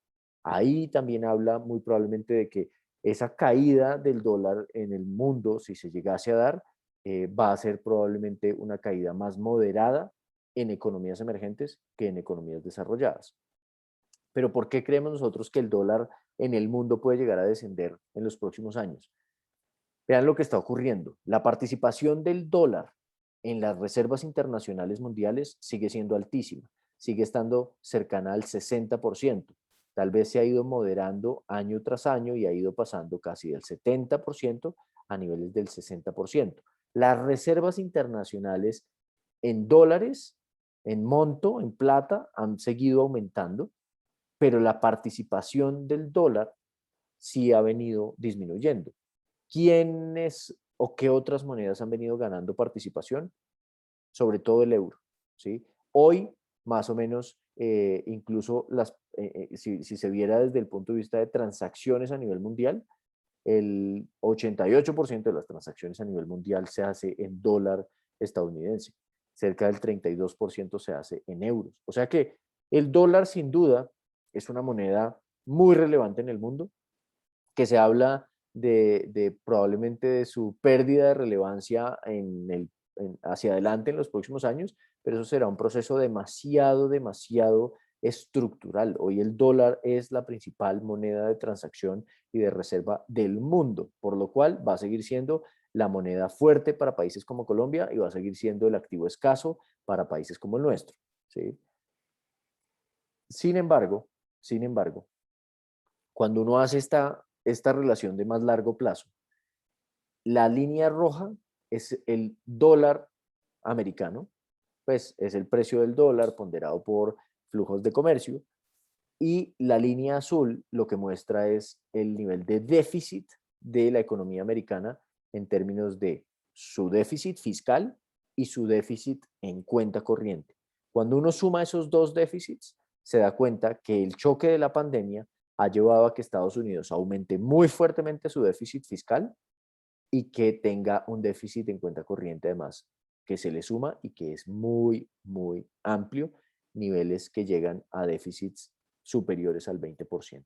Ahí también habla muy probablemente de que esa caída del dólar en el mundo, si se llegase a dar, va a ser probablemente una caída más moderada en economías emergentes que en economías desarrolladas. Pero ¿por qué creemos nosotros que el dólar en el mundo puede llegar a descender en los próximos años? Vean lo que está ocurriendo. La participación del dólar en las reservas internacionales mundiales sigue siendo altísima, sigue estando cercana al 60%. Tal vez se ha ido moderando año tras año y ha ido pasando casi del 70% a niveles del 60%. Las reservas internacionales en dólares, en monto, en plata, han seguido aumentando, pero la participación del dólar sí ha venido disminuyendo. ¿Quiénes o qué otras monedas han venido ganando participación? Sobre todo el euro, ¿sí? Hoy, más o menos, incluso si se viera desde el punto de vista de transacciones a nivel mundial, el 88% de las transacciones a nivel mundial se hace en dólar estadounidense, cerca del 32% se hace en euros. O sea que el dólar sin duda es una moneda muy relevante en el mundo, que se habla de probablemente de su pérdida de relevancia hacia adelante en los próximos años, pero eso será un proceso demasiado estructural. Hoy el dólar es la principal moneda de transacción y de reserva del mundo, por lo cual va a seguir siendo la moneda fuerte para países como Colombia y va a seguir siendo el activo escaso para países como el nuestro, ¿sí? Sin embargo, sin embargo, cuando uno hace esta relación de más largo plazo, la línea roja es el dólar americano, pues es el precio del dólar ponderado por flujos de comercio, y la línea azul lo que muestra es el nivel de déficit de la economía americana en términos de su déficit fiscal y su déficit en cuenta corriente. Cuando uno suma esos dos déficits, se da cuenta que el choque de la pandemia ha llevado a que Estados Unidos aumente muy fuertemente su déficit fiscal y que tenga un déficit en cuenta corriente además que se le suma y que es muy amplio, niveles que llegan a déficits superiores al 20%.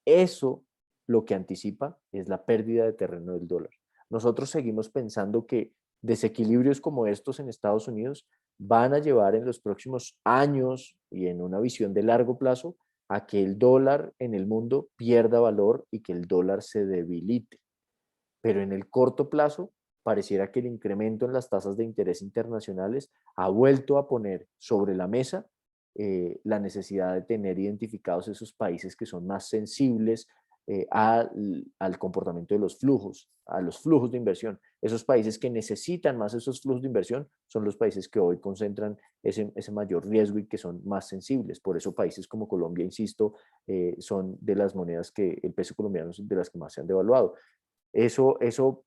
Eso lo que anticipa es la pérdida de terreno del dólar. Nosotros seguimos pensando que desequilibrios como estos en Estados Unidos van a llevar en los próximos años y en una visión de largo plazo a que el dólar en el mundo pierda valor y que el dólar se debilite. Pero en el corto plazo pareciera que el incremento en las tasas de interés internacionales ha vuelto a poner sobre la mesa la necesidad de tener identificados esos países que son más sensibles al comportamiento de los flujos, a los flujos de inversión. Esos países que necesitan más esos flujos de inversión son los países que hoy concentran ese mayor riesgo y que son más sensibles. Por eso países como Colombia, insisto, son de las monedas que el peso colombiano es de las que más se han devaluado.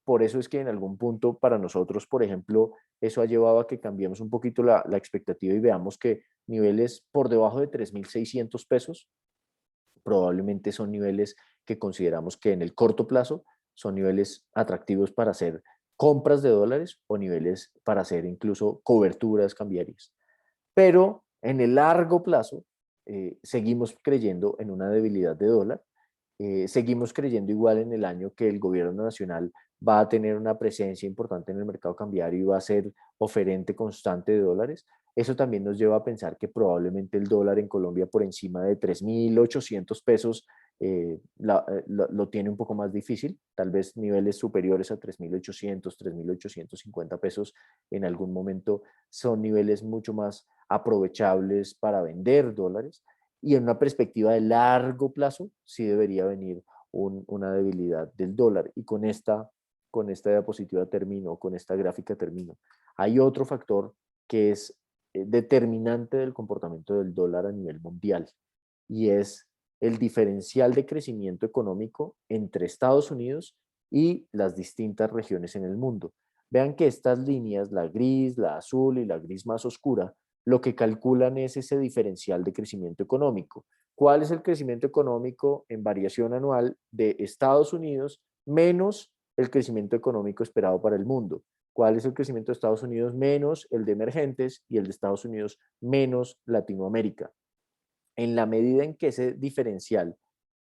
Por eso es que en algún punto para nosotros, por ejemplo, eso ha llevado a que cambiemos un poquito la expectativa y veamos que niveles por debajo de 3.600 pesos probablemente son niveles que consideramos que en el corto plazo son niveles atractivos para hacer compras de dólares o niveles para hacer incluso coberturas cambiarias. Pero en el largo plazo seguimos creyendo en una debilidad de dólar. Seguimos creyendo igual en el año que el gobierno nacional va a tener una presencia importante en el mercado cambiario y va a ser oferente constante de dólares. Eso también nos lleva a pensar que probablemente el dólar en Colombia por encima de 3.800 pesos lo tiene un poco más difícil, tal vez niveles superiores a 3.800, 3.850 pesos en algún momento son niveles mucho más aprovechables para vender dólares y en una perspectiva de largo plazo sí debería venir una debilidad del dólar. Y con esta diapositiva termino, con esta gráfica termino. Hay otro factor que es determinante del comportamiento del dólar a nivel mundial y es el diferencial de crecimiento económico entre Estados Unidos y las distintas regiones en el mundo. Vean que estas líneas, la gris, la azul y la gris más oscura, lo que calculan es ese diferencial de crecimiento económico. ¿Cuál es el crecimiento económico en variación anual de Estados Unidos menos el crecimiento económico esperado para el mundo? ¿Cuál es el crecimiento de Estados Unidos menos el de emergentes y el de Estados Unidos menos Latinoamérica? En la medida en que ese diferencial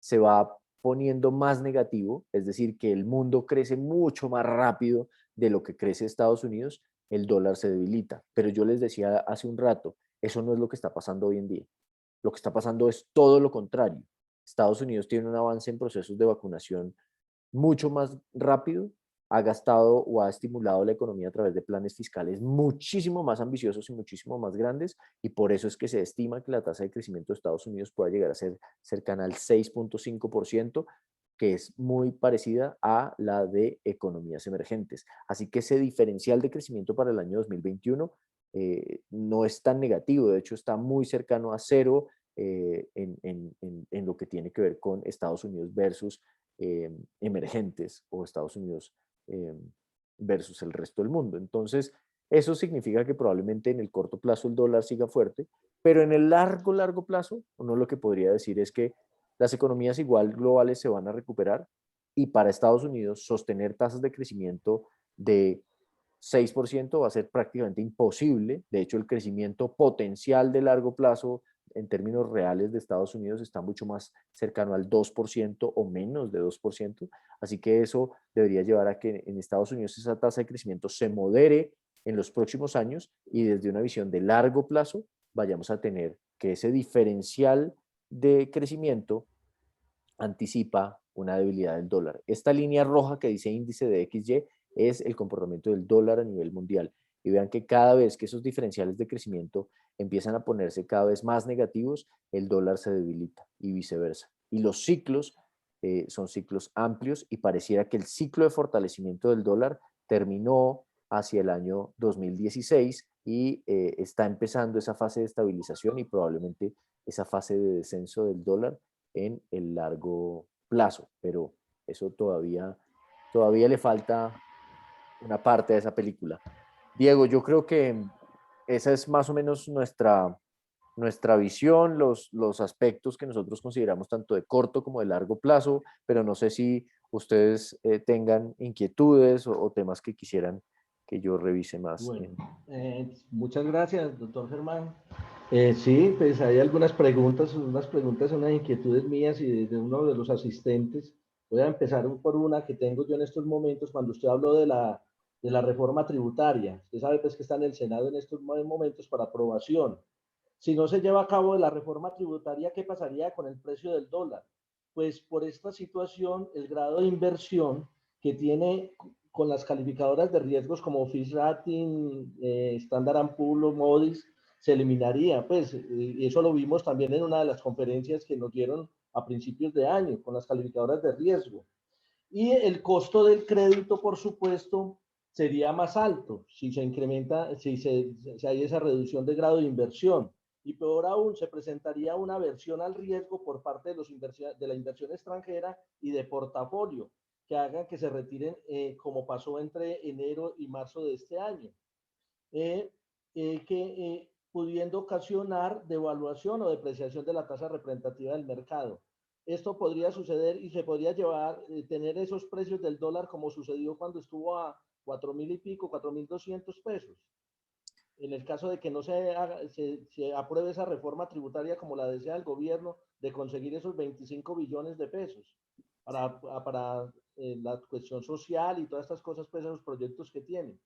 se va poniendo más negativo, es decir, que el mundo crece mucho más rápido de lo que crece Estados Unidos, el dólar se debilita. Pero yo les decía hace un rato, eso no es lo que está pasando hoy en día. lo que está pasando es todo lo contrario. Estados Unidos tiene un avance en procesos de vacunación mucho más rápido, ha gastado o ha estimulado la economía a través de planes fiscales muchísimo más ambiciosos y muchísimo más grandes, y por eso es que se estima que la tasa de crecimiento de Estados Unidos pueda llegar a ser cercana al 6.5%, que es muy parecida a la de economías emergentes. Así que ese diferencial de crecimiento para el año 2021 no es tan negativo, de hecho está muy cercano a cero en lo que tiene que ver con Estados Unidos versus emergentes o Estados Unidos eh, versus el resto del mundo. Entonces, eso significa que probablemente en el corto plazo el dólar siga fuerte, pero en el largo plazo, uno lo que podría decir es que las economías igual globales se van a recuperar y para Estados Unidos sostener tasas de crecimiento de 6% va a ser prácticamente imposible. De hecho, el crecimiento potencial de largo plazo en términos reales de Estados Unidos está mucho más cercano al 2% o menos de 2%. Así que eso debería llevar a que en Estados Unidos esa tasa de crecimiento se modere en los próximos años y desde una visión de largo plazo vayamos a tener que ese diferencial de crecimiento anticipa una debilidad del dólar. Esta línea roja que dice índice de XY es el comportamiento del dólar a nivel mundial. Y vean que cada vez que esos diferenciales de crecimiento empiezan a ponerse cada vez más negativos, el dólar se debilita y viceversa. Y los ciclos son ciclos amplios y pareciera que el ciclo de fortalecimiento del dólar terminó hacia el año 2016 y está empezando esa fase de estabilización y probablemente esa fase de descenso del dólar en el largo plazo, pero eso todavía le falta una parte de esa película. Diego, yo creo que esa es más o menos nuestra visión, los aspectos que nosotros consideramos tanto de corto como de largo plazo, pero no sé si ustedes tengan inquietudes o temas que quisieran que yo revise más. Bueno, muchas gracias, doctor Germán. Sí, pues hay algunas preguntas, unas inquietudes mías y de uno de los asistentes. Voy a empezar por una que tengo yo en estos momentos cuando usted habló de la reforma tributaria. Usted sabe pues que está en el Senado en estos momentos para aprobación. Si no se lleva a cabo la reforma tributaria, ¿qué pasaría con el precio del dólar? Pues por esta situación, el grado de inversión que tiene con las calificadoras de riesgos como Fitch Rating, Standard Poor's o Moody's, se eliminaría. Pues, y eso lo vimos también en una de las conferencias que nos dieron a principios de año con las calificadoras de riesgo. Y el costo del crédito, por supuesto, sería más alto si se incrementa, si hay esa reducción de grado de inversión. Y peor aún, se presentaría una aversión al riesgo por parte de la inversión extranjera y de portafolio, que hagan que se retiren como pasó entre enero y marzo de este año, pudiendo ocasionar devaluación o depreciación de la tasa representativa del mercado. Esto podría suceder y se podría llevar, tener esos precios del dólar como sucedió cuando estuvo a 4.000 y pico, 4.200 pesos. En el caso de que no se apruebe esa reforma tributaria como la desea el gobierno, de conseguir esos 25 billones de pesos para la cuestión social y todas estas cosas, pues esos proyectos que tienen.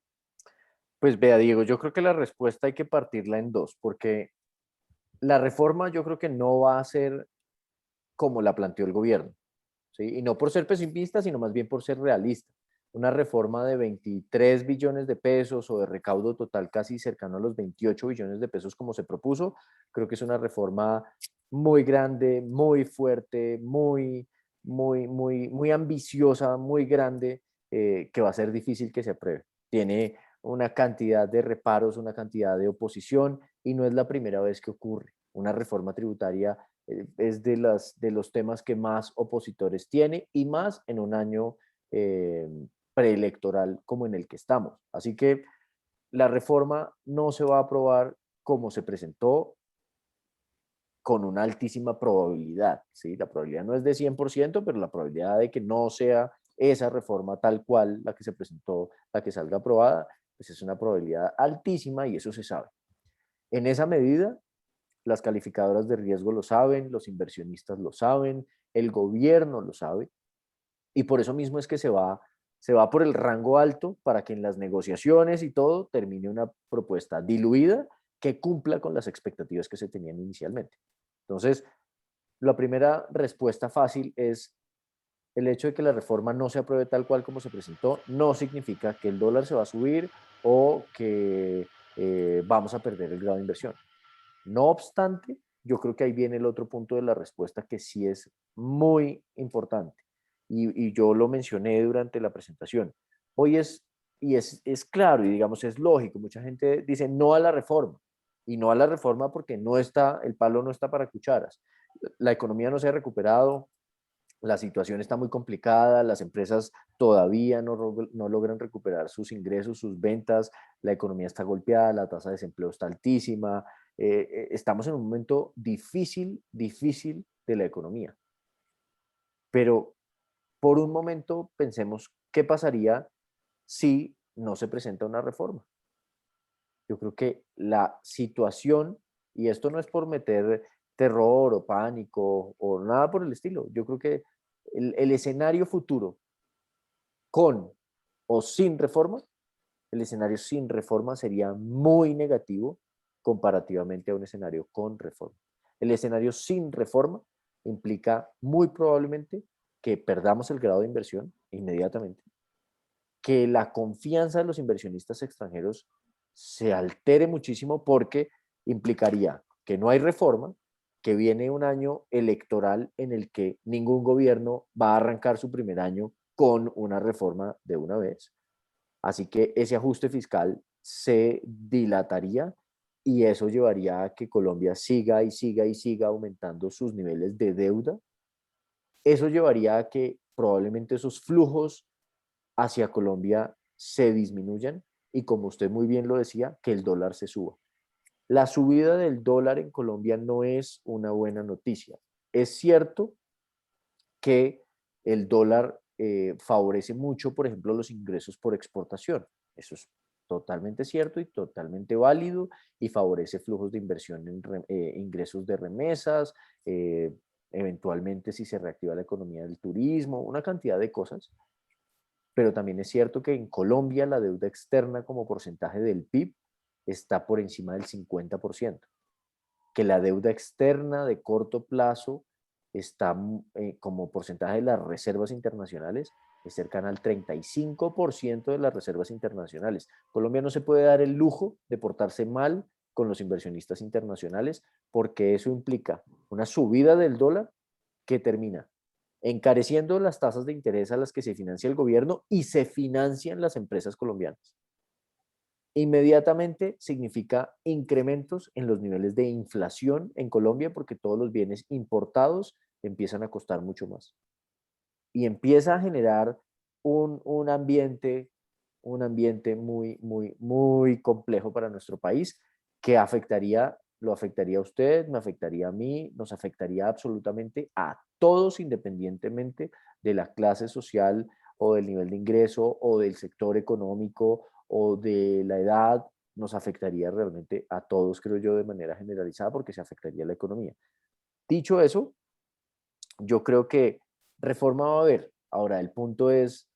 Pues vea, Diego, yo creo que la respuesta hay que partirla en dos, porque la reforma yo creo que no va a ser como la planteó el gobierno, ¿sí? Y no por ser pesimista, sino más bien por ser realista. Una reforma de 23 billones de pesos o de recaudo total casi cercano a los 28 billones de pesos como se propuso, creo que es una reforma muy grande, muy fuerte, muy ambiciosa, muy grande, que va a ser difícil que se apruebe. Tiene una cantidad de reparos, una cantidad de oposición y no es la primera vez que ocurre. Una reforma tributaria es de los temas que más opositores tiene y más en un año preelectoral como en el que estamos. Así que la reforma no se va a aprobar como se presentó con una altísima probabilidad. ¿Sí? La probabilidad no es de 100%, pero la probabilidad de que no sea esa reforma tal cual la que se presentó, la que salga aprobada, pues es una probabilidad altísima y eso se sabe. En esa medida, las calificadoras de riesgo lo saben, los inversionistas lo saben, el gobierno lo sabe, y por eso mismo es que se va por el rango alto para que en las negociaciones y todo termine una propuesta diluida que cumpla con las expectativas que se tenían inicialmente. Entonces, la primera respuesta fácil es el hecho de que la reforma no se apruebe tal cual como se presentó, no significa que el dólar se va a subir o que vamos a perder el grado de inversión. No obstante, yo creo que ahí viene el otro punto de la respuesta que sí es muy importante. Y yo lo mencioné durante la presentación. Hoy es claro y digamos es lógico. Mucha gente dice no a la reforma. Y no a la reforma porque no está, el palo no está para cucharas. La economía no se ha recuperado, la situación está muy complicada, las empresas todavía no logran recuperar sus ingresos, sus ventas, la economía está golpeada, la tasa de desempleo está altísima, estamos en un momento difícil, difícil de la economía. Pero por un momento pensemos qué pasaría si no se presenta una reforma. Yo creo que la situación, y esto no es por meter terror o pánico o nada por el estilo, yo creo que el escenario futuro con o sin reforma, el escenario sin reforma sería muy negativo comparativamente a un escenario con reforma. El escenario sin reforma implica muy probablemente que perdamos el grado de inversión inmediatamente, que la confianza de los inversionistas extranjeros se altere muchísimo porque implicaría que no hay reforma, que viene un año electoral en el que ningún gobierno va a arrancar su primer año con una reforma de una vez. Así que ese ajuste fiscal se dilataría y eso llevaría a que Colombia siga y siga y siga aumentando sus niveles de deuda. Eso llevaría a que probablemente esos flujos hacia Colombia se disminuyan y, como usted muy bien lo decía, que el dólar se suba. La subida del dólar en Colombia no es una buena noticia. Es cierto que el dólar favorece mucho, por ejemplo, los ingresos por exportación. Eso es totalmente cierto y totalmente válido y favorece flujos de inversión en ingresos de remesas, eventualmente si se reactiva la economía del turismo, una cantidad de cosas. Pero también es cierto que en Colombia la deuda externa como porcentaje del PIB está por encima del 50%, que la deuda externa de corto plazo está como porcentaje de las reservas internacionales, es cercana al 35% de las reservas internacionales. Colombia no se puede dar el lujo de portarse mal con los inversionistas internacionales porque eso implica una subida del dólar que termina encareciendo las tasas de interés a las que se financia el gobierno y se financian las empresas colombianas. Inmediatamente significa incrementos en los niveles de inflación en Colombia porque todos los bienes importados empiezan a costar mucho más. Y empieza a generar un ambiente muy, muy, muy complejo para nuestro país que lo afectaría a usted, me afectaría a mí, nos afectaría absolutamente a todos independientemente de la clase social o del nivel de ingreso o del sector económico o de la edad, nos afectaría realmente a todos, creo yo, de manera generalizada porque se afectaría la economía. Dicho eso, yo creo que reforma va a haber. Ahora, el punto es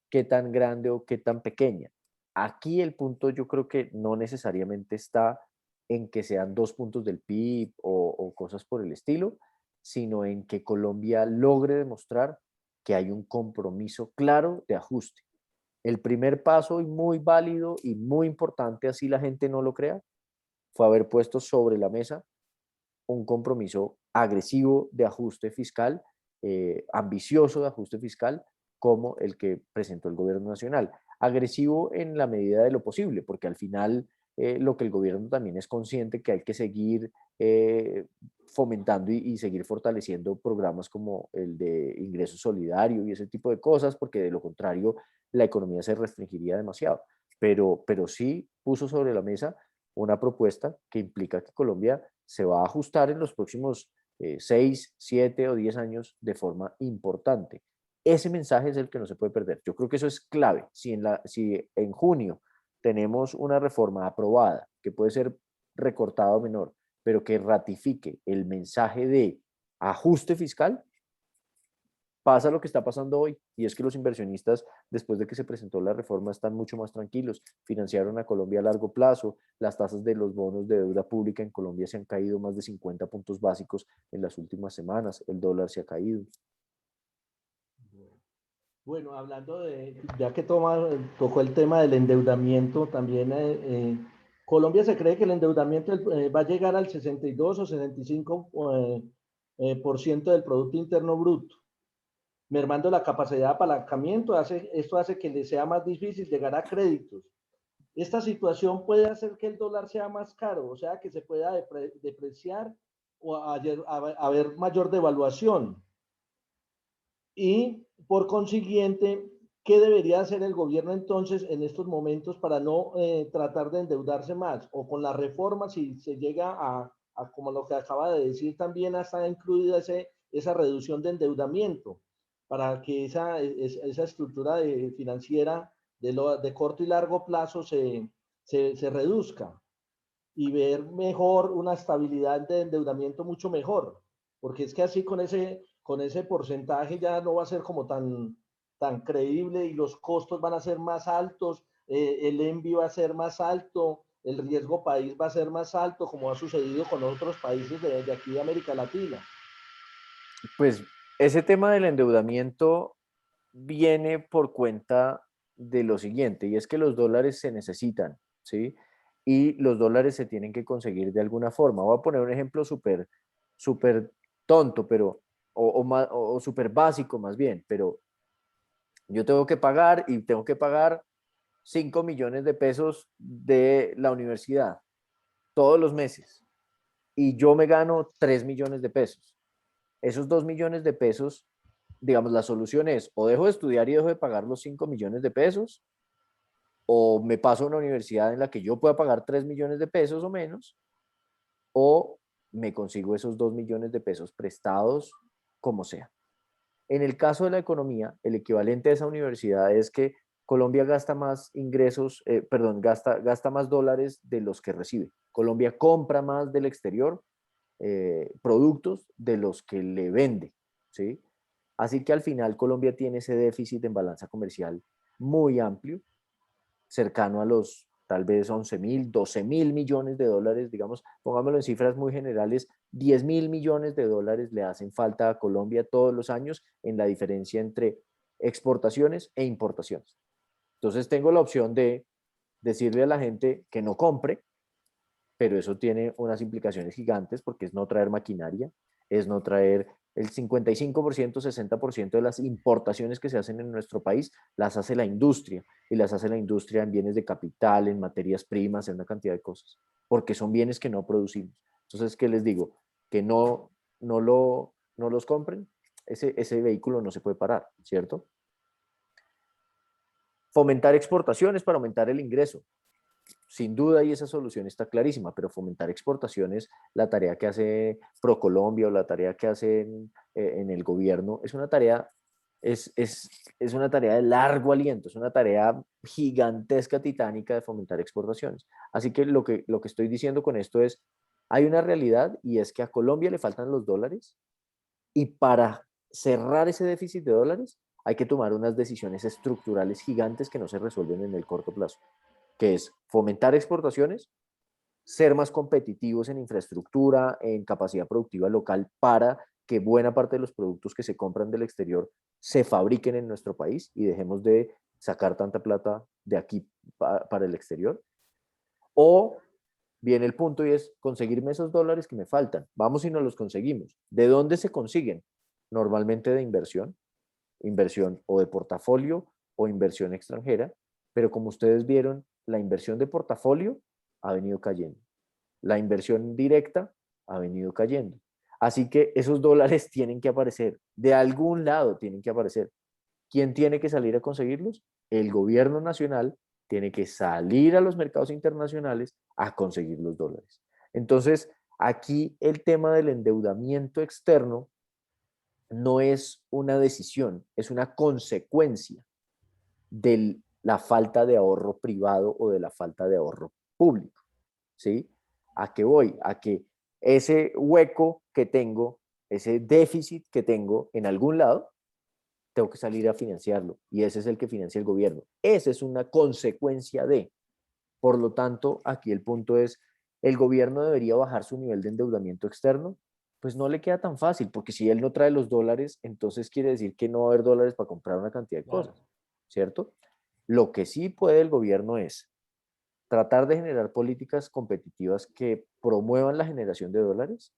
qué tan grande o qué tan pequeña. Aquí el punto yo creo que no necesariamente está en que sean 2 puntos del PIB o cosas por el estilo, sino en que Colombia logre demostrar que hay un compromiso claro de ajuste. El primer paso y muy válido y muy importante, así la gente no lo crea, fue haber puesto sobre la mesa un compromiso agresivo de ajuste fiscal, ambicioso de ajuste fiscal, como el que presentó el gobierno nacional. Agresivo en la medida de lo posible, porque al final lo que el gobierno también es consciente que hay que seguir fomentando y seguir fortaleciendo programas como el de ingreso solidario y ese tipo de cosas, porque de lo contrario la economía se restringiría demasiado. Pero sí puso sobre la mesa una propuesta que implica que Colombia se va a ajustar en los próximos 6, 7 o 10 años de forma importante. Ese mensaje es el que no se puede perder. Yo creo que eso es clave. Si en junio tenemos una reforma aprobada, que puede ser recortada o menor, pero que ratifique el mensaje de ajuste fiscal, pasa lo que está pasando hoy, y es que los inversionistas, después de que se presentó la reforma, están mucho más tranquilos, financiaron a Colombia a largo plazo, las tasas de los bonos de deuda pública en Colombia se han caído más de 50 puntos básicos en las últimas semanas, el dólar se ha caído. Bueno, hablando de, ya que tocó el tema del endeudamiento, también Colombia se cree que el endeudamiento va a llegar al 62 o 65 por ciento del Producto Interno Bruto, mermando la capacidad de apalancamiento. Esto hace que le sea más difícil llegar a créditos. Esta situación puede hacer que el dólar sea más caro, o sea, que se pueda depreciar o haber mayor devaluación. Y por consiguiente, ¿qué debería hacer el gobierno entonces en estos momentos para no tratar de endeudarse más? O con la reforma, si se llega como lo que acaba de decir, también está incluida esa reducción de endeudamiento, para que esa estructura financiera de corto y largo plazo se reduzca y ver mejor una estabilidad de endeudamiento mucho mejor, porque es que así con ese porcentaje ya no va a ser como tan creíble y los costos van a ser más altos, el envío va a ser más alto, el riesgo país va a ser más alto, como ha sucedido con otros países de aquí de América Latina. Pues ese tema del endeudamiento viene por cuenta de lo siguiente, y es que los dólares se necesitan, ¿sí? Y los dólares se tienen que conseguir de alguna forma. Voy a poner un ejemplo súper tonto, pero, o súper básico más bien, pero yo tengo que pagar y tengo que pagar 5 millones de pesos de la universidad todos los meses y yo me gano 3 millones de pesos. Esos 2 millones de pesos, digamos, la solución es o dejo de estudiar y dejo de pagar los 5 millones de pesos, o me paso a una universidad en la que yo pueda pagar 3 millones de pesos o menos, o me consigo esos 2 millones de pesos prestados, como sea. En el caso de la economía, el equivalente a esa universidad es que Colombia gasta más ingresos, perdón, gasta más dólares de los que recibe. Colombia compra más del exterior productos de los que le vende, ¿sí? Así que al final Colombia tiene ese déficit en balanza comercial muy amplio, cercano a los tal vez 11.000, 12.000 millones de dólares, digamos, pongámoslo en cifras muy generales, 10.000 millones de dólares le hacen falta a Colombia todos los años en la diferencia entre exportaciones e importaciones. Entonces tengo la opción de decirle a la gente que no compre, pero eso tiene unas implicaciones gigantes porque es no traer maquinaria, es no traer el 55%, 60% de las importaciones que se hacen en nuestro país, las hace la industria, y las hace la industria en bienes de capital, en materias primas, en una cantidad de cosas, porque son bienes que no producimos. Entonces, ¿qué les digo? Que no los compren, ese vehículo no se puede parar, ¿cierto? Fomentar exportaciones para aumentar el ingreso. Sin duda, y esa solución está clarísima, pero fomentar exportaciones, la tarea que hace ProColombia o la tarea que hacen en el gobierno, es una tarea, es una tarea de largo aliento, es una tarea gigantesca, titánica de fomentar exportaciones. Así que lo que estoy diciendo con esto es, hay una realidad y es que a Colombia le faltan los dólares y para cerrar ese déficit de dólares hay que tomar unas decisiones estructurales gigantes que no se resuelven en el corto plazo, que es fomentar exportaciones, ser más competitivos en infraestructura, en capacidad productiva local para que buena parte de los productos que se compran del exterior se fabriquen en nuestro país y dejemos de sacar tanta plata de aquí para el exterior. O viene el punto y es conseguirme esos dólares que me faltan. Vamos y nos los conseguimos. ¿De dónde se consiguen? Normalmente de inversión, inversión o de portafolio o inversión extranjera, pero como ustedes vieron, la inversión de portafolio ha venido cayendo. La inversión directa ha venido cayendo. Así que esos dólares tienen que aparecer. De algún lado tienen que aparecer. ¿Quién tiene que salir a conseguirlos? El gobierno nacional tiene que salir a los mercados internacionales a conseguir los dólares. Entonces, aquí el tema del endeudamiento externo no es una decisión, es una consecuencia de la falta de ahorro privado o de la falta de ahorro público. ¿Sí? ¿A qué voy? A que ese hueco que tengo, ese déficit que tengo en algún lado, tengo que salir a financiarlo y ese es el que financia el gobierno. Esa es una consecuencia de. Por lo tanto, aquí el punto es, ¿el gobierno debería bajar su nivel de endeudamiento externo? Pues no le queda tan fácil, porque si él no trae los dólares, entonces quiere decir que no va a haber dólares para comprar una cantidad de Claro. cosas, ¿cierto? Lo que sí puede el gobierno es tratar de generar políticas competitivas que promuevan la generación de dólares,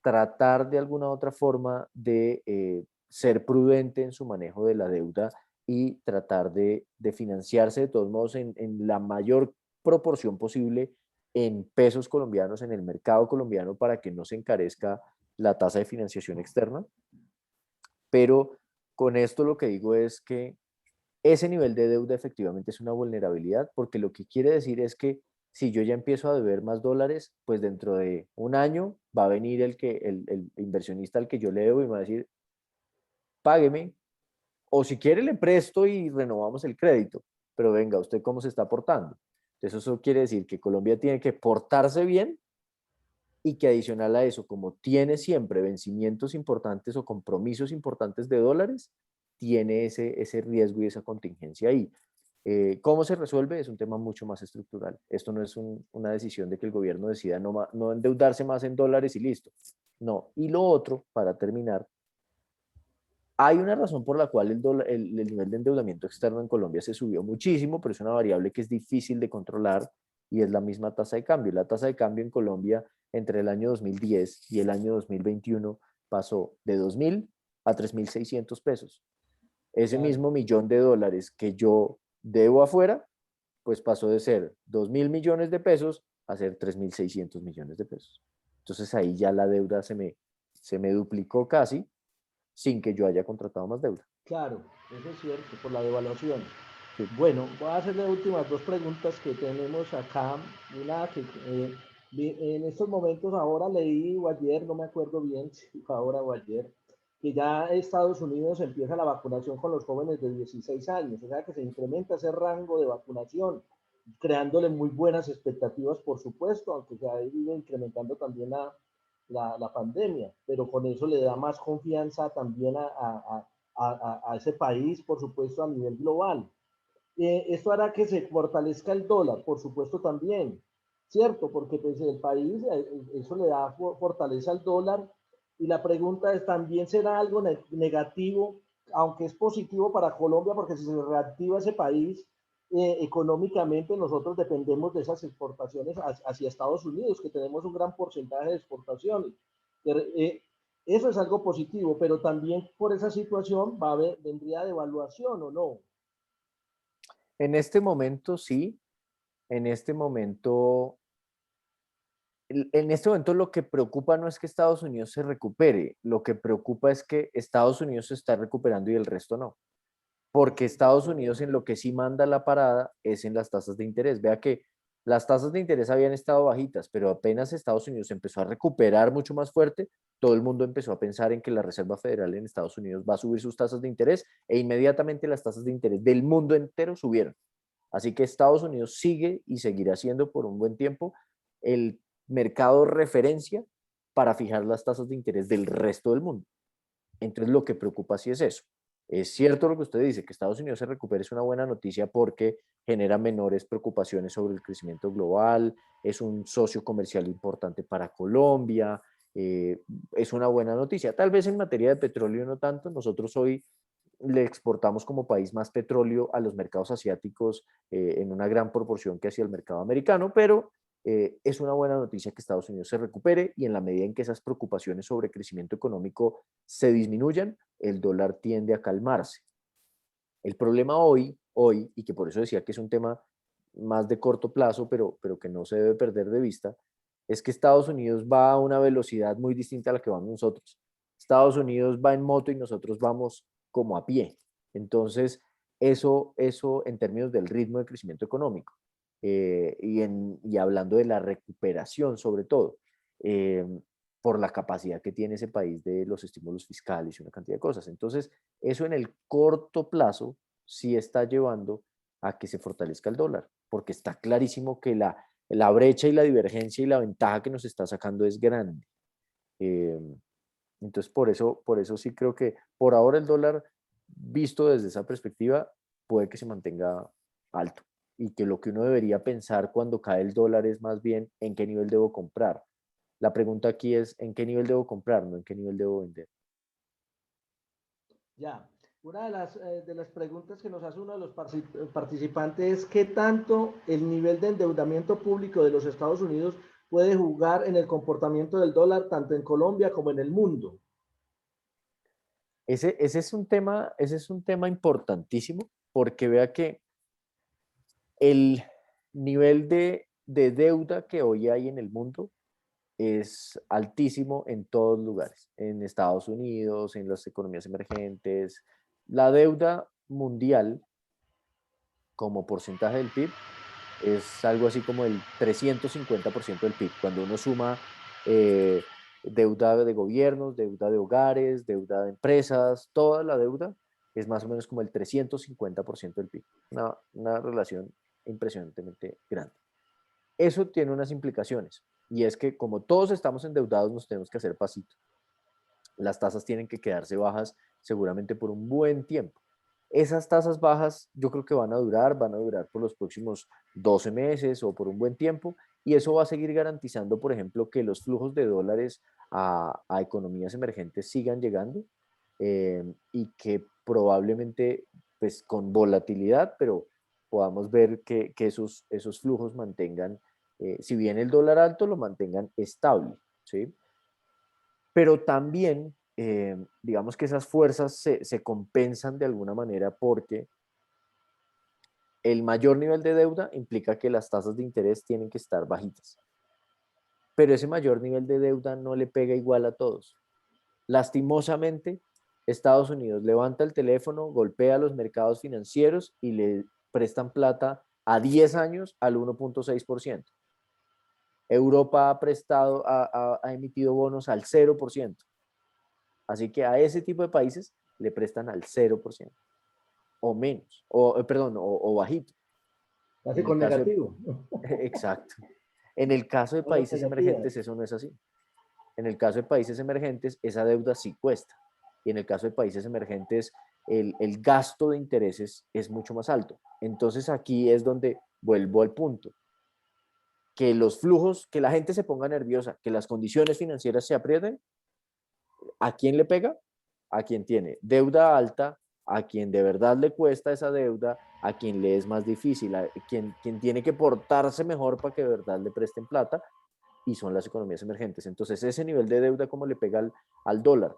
tratar de alguna otra forma de ser prudente en su manejo de la deuda y tratar de financiarse de todos modos en la mayor proporción posible en pesos colombianos, en el mercado colombiano, para que no se encarezca la tasa de financiación externa. Pero con esto lo que digo es que ese nivel de deuda efectivamente es una vulnerabilidad, porque lo que quiere decir es que si yo ya empiezo a deber más dólares, pues dentro de un año va a venir el inversionista al que yo le debo y me va a decir, págueme, o si quiere le presto y renovamos el crédito, pero venga, ¿usted cómo se está portando? Entonces eso quiere decir que Colombia tiene que portarse bien y que adicional a eso, como tiene siempre vencimientos importantes o compromisos importantes de dólares, tiene ese riesgo y esa contingencia ahí. ¿Cómo se resuelve? Es un tema mucho más estructural. Esto no es una decisión de que el gobierno decida no endeudarse más en dólares y listo. No. Y lo otro, para terminar, hay una razón por la cual el nivel de endeudamiento externo en Colombia se subió muchísimo, pero es una variable que es difícil de controlar y es la misma tasa de cambio. La tasa de cambio en Colombia entre el año 2010 y el año 2021 pasó de 2.000 a 3.600 pesos. Ese Claro. mismo millón de dólares que yo debo afuera, pues pasó de ser 2.000 millones de pesos a ser 3.600 millones de pesos. Entonces ahí ya la deuda se me duplicó casi sin que yo haya contratado más deuda. Claro, eso es cierto, por la devaluación. Sí. Bueno, voy a hacer las últimas dos preguntas que tenemos acá. Una que en estos momentos ahora leí o ayer, no me acuerdo bien si fue ahora o ayer, que ya Estados Unidos empieza la vacunación con los jóvenes de 16 años, o sea que se incrementa ese rango de vacunación, creándole muy buenas expectativas, por supuesto, aunque se ha ido incrementando también la pandemia, pero con eso le da más confianza también a ese país, por supuesto, a nivel global. Esto hará que se fortalezca el dólar, por supuesto también, ¿cierto? Porque pues el país, eso le da fortaleza al dólar. Y la pregunta es, ¿también será algo negativo, aunque es positivo para Colombia, porque si se reactiva ese país, económicamente nosotros dependemos de esas exportaciones hacia Estados Unidos, que tenemos un gran porcentaje de exportaciones. Eh, eso es algo positivo, pero también por esa situación vendría devaluación o no. En este momento sí, en este momento, en este momento lo que preocupa no es que Estados Unidos se recupere, lo que preocupa es que Estados Unidos se está recuperando y el resto no. Porque Estados Unidos en lo que sí manda la parada es en las tasas de interés. Vea que las tasas de interés habían estado bajitas, pero apenas Estados Unidos empezó a recuperar mucho más fuerte, todo el mundo empezó a pensar en que la Reserva Federal en Estados Unidos va a subir sus tasas de interés e inmediatamente las tasas de interés del mundo entero subieron. Así que Estados Unidos sigue y seguirá siendo por un buen tiempo el mercado referencia para fijar las tasas de interés del resto del mundo. Entonces lo que preocupa sí es eso. Es cierto lo que usted dice, que Estados Unidos se recupere es una buena noticia porque genera menores preocupaciones sobre el crecimiento global, es un socio comercial importante para Colombia, es una buena noticia. Tal vez en materia de petróleo no tanto, nosotros hoy le exportamos como país más petróleo a los mercados asiáticos en una gran proporción que hacia el mercado americano, pero es una buena noticia que Estados Unidos se recupere y en la medida en que esas preocupaciones sobre crecimiento económico se disminuyan, el dólar tiende a calmarse. El problema hoy, y que por eso decía que es un tema más de corto plazo, pero que no se debe perder de vista, es que Estados Unidos va a una velocidad muy distinta a la que vamos nosotros. Estados Unidos va en moto y nosotros vamos como a pie. Entonces, eso en términos del ritmo de crecimiento económico y hablando de la recuperación sobre todo, eh, por la capacidad que tiene ese país de los estímulos fiscales y una cantidad de cosas. Entonces, eso en el corto plazo sí está llevando a que se fortalezca el dólar, porque está clarísimo que la brecha y la divergencia y la ventaja que nos está sacando es grande. Eh, entonces, por eso sí creo que por ahora el dólar visto desde esa perspectiva, puede que se mantenga alto y que lo que uno debería pensar cuando cae el dólar es más bien en qué nivel debo comprar. La pregunta aquí es en qué nivel debo comprar, no en qué nivel debo vender. Ya, una de las preguntas que nos hace uno de los participantes es qué tanto el nivel de endeudamiento público de los Estados Unidos puede jugar en el comportamiento del dólar tanto en Colombia como en el mundo. Ese es un tema importantísimo porque vea que el nivel de deuda que hoy hay en el mundo es altísimo en todos lugares, en Estados Unidos, en las economías emergentes. La deuda mundial como porcentaje del PIB es algo así como el 350% del PIB. Cuando uno suma eh, deuda de gobiernos, deuda de hogares, deuda de empresas, toda la deuda es más o menos como el 350% del PIB. Una relación impresionantemente grande. Eso tiene unas implicaciones y es que como todos estamos endeudados nos tenemos que hacer pasito. Las tasas tienen que quedarse bajas seguramente por un buen tiempo. Esas tasas bajas yo creo que van a durar por los próximos 12 meses o por un buen tiempo y eso va a seguir garantizando, por ejemplo, que los flujos de dólares a economías emergentes sigan llegando y que probablemente pues con volatilidad, pero podamos ver que esos flujos mantengan, si bien el dólar alto, lo mantengan estable, ¿sí? Pero también, digamos que esas fuerzas se compensan de alguna manera porque el mayor nivel de deuda implica que las tasas de interés tienen que estar bajitas. Pero ese mayor nivel de deuda no le pega igual a todos. Lastimosamente, Estados Unidos levanta el teléfono, golpea los mercados financieros y le prestan plata a 10 años al 1.6%. Europa ha prestado, ha emitido bonos al 0%. Así que a ese tipo de países le prestan al 0% o menos, perdón, o bajito. Casi En el con caso negativo. exacto. En el caso de Cosas países negativas. emergentes, eso no es así. En el caso de países emergentes, esa deuda sí cuesta. Y en el caso de países emergentes, el gasto de intereses es mucho más alto. Entonces aquí es donde vuelvo al punto. Que los flujos, que la gente se ponga nerviosa, que las condiciones financieras se aprieten, ¿a quién le pega? A quien tiene deuda alta, a quien de verdad le cuesta esa deuda, a quien le es más difícil, a quien tiene que portarse mejor para que de verdad le presten plata, y son las economías emergentes. Entonces, ese nivel de deuda, ¿cómo le pega al dólar?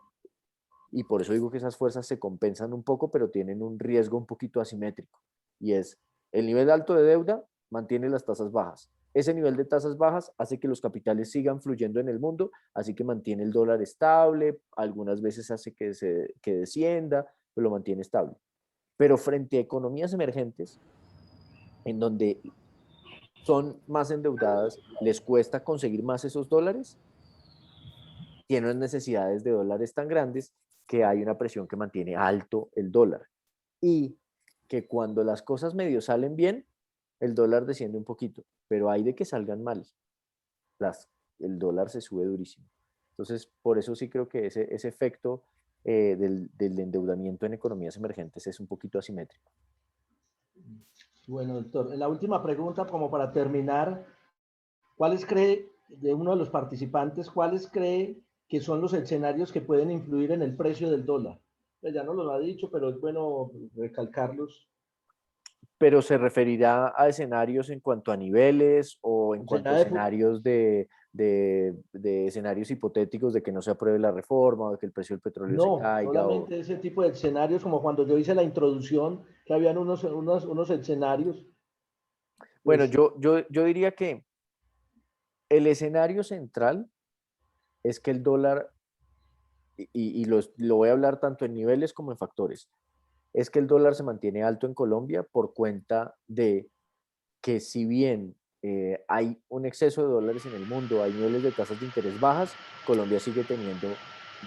Y por eso digo que esas fuerzas se compensan un poco, pero tienen un riesgo un poquito asimétrico. Y es, el nivel alto de deuda mantiene las tasas bajas. Ese nivel de tasas bajas hace que los capitales sigan fluyendo en el mundo, así que mantiene el dólar estable, algunas veces hace que descienda, pero lo mantiene estable. Pero frente a economías emergentes, en donde son más endeudadas, les cuesta conseguir más esos dólares, tienen necesidades de dólares tan grandes que hay una presión que mantiene alto el dólar. Y que cuando las cosas medio salen bien, el dólar desciende un poquito, pero hay de que salgan mal, las, el dólar se sube durísimo. Entonces, por eso sí creo que ese efecto del endeudamiento en economías emergentes es un poquito asimétrico. Bueno, doctor, la última pregunta, como para terminar, ¿cuáles cree, de uno de los participantes, cuáles cree que son los escenarios que pueden influir en el precio del dólar? Pues ya no lo ha dicho, pero es bueno recalcarlos. Pero se referirá a escenarios en cuanto a niveles o en cuanto a Será de, escenarios de escenarios hipotéticos de que no se apruebe la reforma o de que el precio del petróleo se no, caiga. O... solamente ese tipo de escenarios, como cuando yo hice la introducción, que habían unos escenarios, Bueno, pues yo diría que el escenario central es que el dólar, lo voy a hablar tanto en niveles como en factores, es que el dólar se mantiene alto en Colombia por cuenta de que si bien hay un exceso de dólares en el mundo, hay niveles de tasas de interés bajas, Colombia sigue teniendo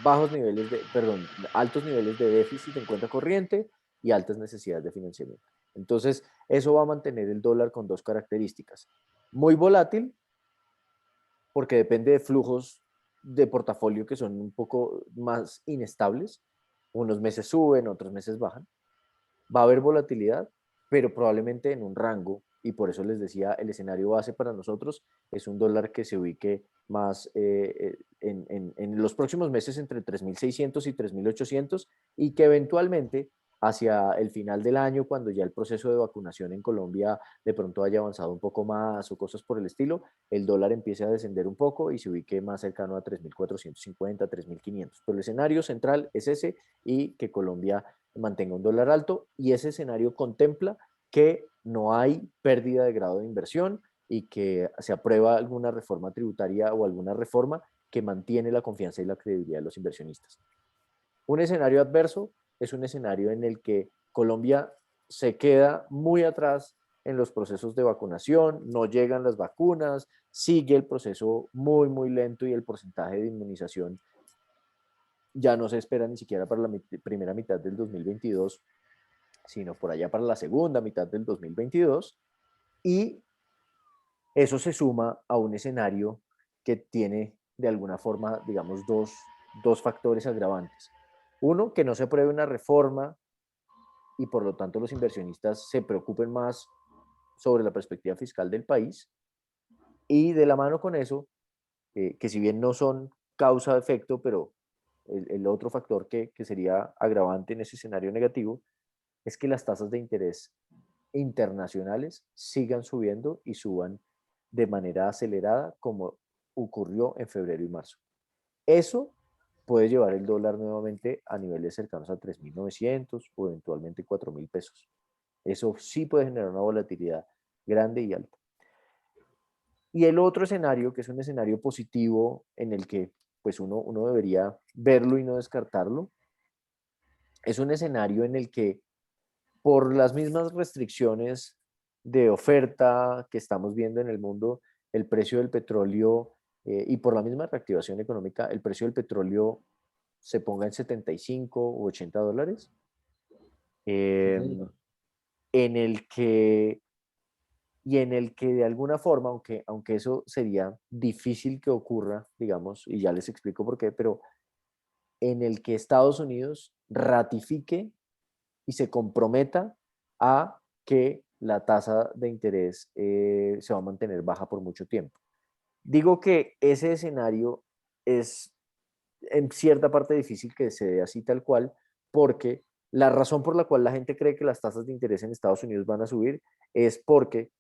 bajos niveles de, perdón, altos niveles de déficit en cuenta corriente y altas necesidades de financiamiento. Entonces, eso va a mantener el dólar con dos características. Muy volátil, porque depende de flujos de portafolio que son un poco más inestables, unos meses suben, otros meses bajan. Va a haber volatilidad, pero probablemente en un rango, y por eso les decía, el escenario base para nosotros es un dólar que se ubique más en los próximos meses entre 3.600 y 3.800 y que eventualmente hacia el final del año, cuando ya el proceso de vacunación en Colombia de pronto haya avanzado un poco más o cosas por el estilo, el dólar empiece a descender un poco y se ubique más cercano a 3.450, 3.500. Pero el escenario central es ese y que Colombia mantenga un dólar alto y ese escenario contempla que no hay pérdida de grado de inversión y que se aprueba alguna reforma tributaria o alguna reforma que mantiene la confianza y la credibilidad de los inversionistas. Un escenario adverso es un escenario en el que Colombia se queda muy atrás en los procesos de vacunación, no llegan las vacunas, sigue el proceso muy, muy lento y el porcentaje de inmunización ya no se espera ni siquiera para la primera mitad del 2022, sino por allá para la segunda mitad del 2022. Y eso se suma a un escenario que tiene de alguna forma, digamos, dos factores agravantes. Uno, que no se apruebe una reforma y por lo tanto los inversionistas se preocupen más sobre la perspectiva fiscal del país. Y de la mano con eso, que si bien no son causa-efecto, pero el otro factor que sería agravante en ese escenario negativo es que las tasas de interés internacionales sigan subiendo y suban de manera acelerada como ocurrió en febrero y marzo. Eso puede llevar el dólar nuevamente a niveles cercanos a 3.900 o eventualmente 4.000 pesos. Eso sí puede generar una volatilidad grande y alta. Y el otro escenario, que es un escenario positivo en el que pues uno debería verlo y no descartarlo, es un escenario en el que por las mismas restricciones de oferta que estamos viendo en el mundo, el precio del petróleo y por la misma reactivación económica, el precio del petróleo se ponga en 75 o 80 dólares, eh, Sí, en el que, y en el que de alguna forma, aunque eso sería difícil que ocurra, digamos, y ya les explico por qué, pero en el que Estados Unidos ratifique y se comprometa a que la tasa de interés se va a mantener baja por mucho tiempo. Digo que ese escenario es en cierta parte difícil que se dé así tal cual, porque la razón por la cual la gente cree que las tasas de interés en Estados Unidos van a subir es porque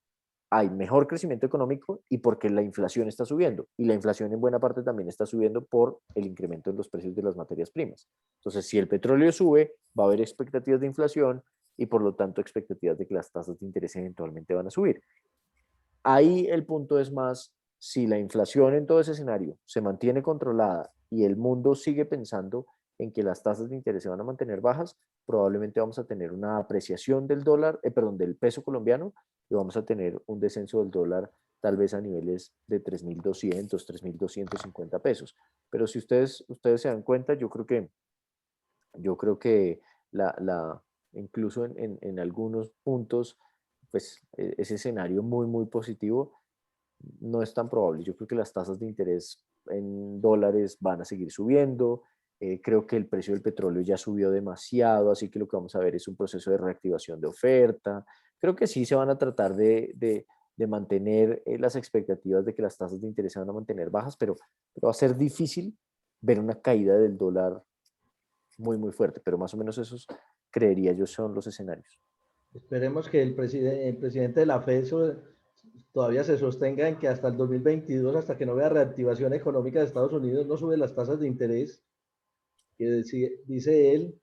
hay mejor crecimiento económico y porque la inflación está subiendo. Y la inflación en buena parte también está subiendo por el incremento en los precios de las materias primas. Entonces, si el petróleo sube, va a haber expectativas de inflación y por lo tanto expectativas de que las tasas de interés eventualmente van a subir. Ahí el punto es más, si la inflación en todo ese escenario se mantiene controlada y el mundo sigue pensando en que las tasas de interés se van a mantener bajas, probablemente vamos a tener una apreciación del dólar, perdón, del peso colombiano y vamos a tener un descenso del dólar tal vez a niveles de 3.200, 3.250 pesos. Pero si ustedes se dan cuenta, yo creo que incluso en algunos puntos, pues ese escenario muy, muy positivo no es tan probable. Yo creo que las tasas de interés en dólares van a seguir subiendo. Creo que el precio del petróleo ya subió demasiado, así que lo que vamos a ver es un proceso de reactivación de oferta. Creo que sí se van a tratar de mantener las expectativas de que las tasas de interés se van a mantener bajas, pero va a ser difícil ver una caída del dólar muy, muy fuerte, pero más o menos esos, creería yo, son los escenarios. esperemos que el presidente de la FED todavía se sostenga en que hasta el 2022, hasta que no vea reactivación económica de Estados Unidos, no sube las tasas de interés, que dice él,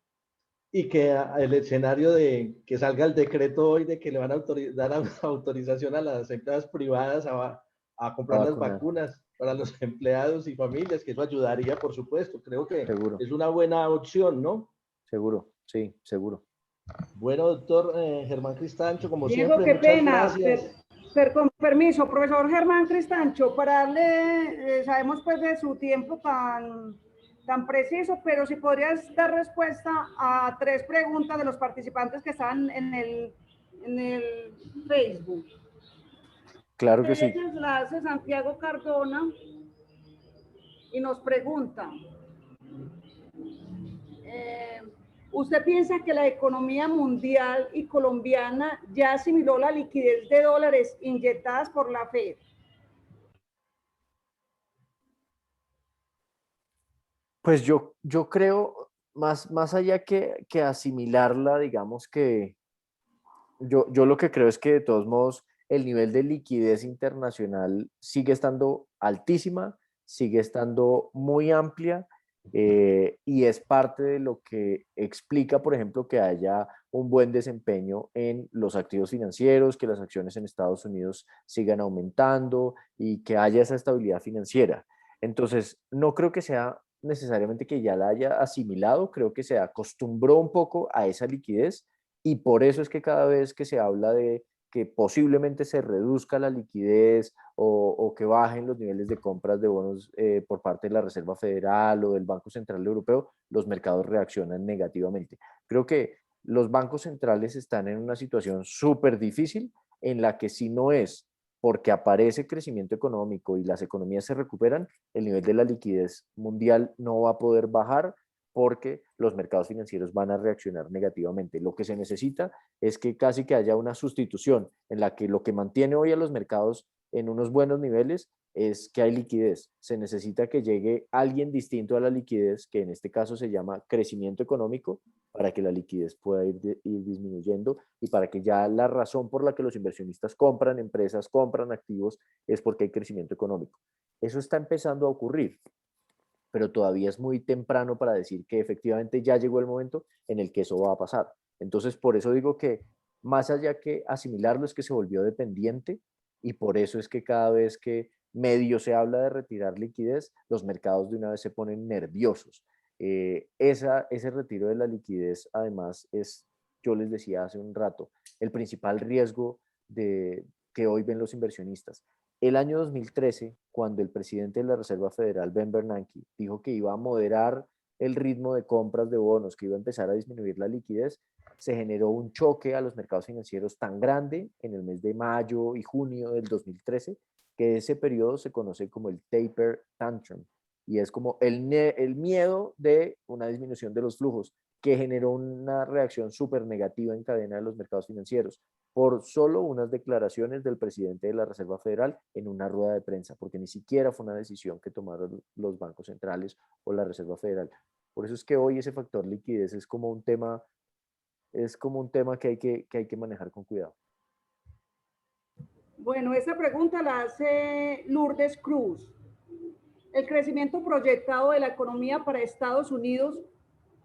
y que el escenario de que salga el decreto hoy de que le van a dar autorización a las empresas privadas a A comprar las vacunar, vacunas para los empleados y familias, que eso ayudaría, por supuesto. Creo que seguro, es una buena opción, ¿no? seguro, sí, seguro. Bueno, doctor Germán Cristancho, como Diego, siempre, qué muchas pena, gracias. con permiso, profesor Germán Cristancho, para darle, sabemos pues de su tiempo tan preciso, pero si podrías dar respuesta a 3 preguntas de los participantes que están en el Facebook. Claro que sí. Ella la hace Santiago Cardona y nos pregunta, ¿Usted piensa que la economía mundial y colombiana ya asimiló la liquidez de dólares inyectadas por la Fed? Pues yo creo, más allá que asimilarla, digamos que yo lo que creo es que de todos modos el nivel de liquidez internacional sigue estando altísima, sigue estando muy amplia, y es parte de lo que explica, por ejemplo, que haya un buen desempeño en los activos financieros, que las acciones en Estados Unidos sigan aumentando y que haya esa estabilidad financiera. Entonces, no creo que sea necesariamente que ya la haya asimilado, creo que se acostumbró un poco a esa liquidez, y por eso es que cada vez que se habla de que posiblemente se reduzca la liquidez o que bajen los niveles de compras de bonos por parte de la Reserva Federal o del Banco Central Europeo, los mercados reaccionan negativamente. Creo que los bancos centrales están en una situación súper difícil en la que, si no es porque aparece crecimiento económico y las economías se recuperan, el nivel de la liquidez mundial no va a poder bajar porque los mercados financieros van a reaccionar negativamente. Lo que se necesita es que casi que haya una sustitución en la que lo que mantiene hoy a los mercados en unos buenos niveles es que hay liquidez. Se necesita que llegue alguien distinto a la liquidez, que en este caso se llama crecimiento económico, para que la liquidez pueda ir disminuyendo y para que ya la razón por la que los inversionistas compran empresas, compran activos, es porque hay crecimiento económico. Eso está empezando a ocurrir, pero todavía es muy temprano para decir que efectivamente ya llegó el momento en el que eso va a pasar. Entonces, por eso digo que más allá que asimilarlo, es que se volvió dependiente, y por eso es que cada vez que medio se habla de retirar liquidez, los mercados de una vez se ponen nerviosos. Ese retiro de la liquidez, además, es, yo les decía hace un rato, el principal riesgo que hoy ven los inversionistas. El año 2013, cuando el presidente de la Reserva Federal, Ben Bernanke, dijo que iba a moderar el ritmo de compras de bonos, que iba a empezar a disminuir la liquidez, se generó un choque a los mercados financieros tan grande en el mes de mayo y junio del 2013, que ese periodo se conoce como el taper tantrum, y es como el miedo de una disminución de los flujos, que generó una reacción súper negativa en cadena de los mercados financieros por solo unas declaraciones del presidente de la Reserva Federal en una rueda de prensa, porque ni siquiera fue una decisión que tomaron los bancos centrales o la Reserva Federal. Por eso es que hoy ese factor liquidez es como un tema que hay que manejar con cuidado. Bueno, esa pregunta la hace Lourdes Cruz. ¿El crecimiento proyectado de la economía para Estados Unidos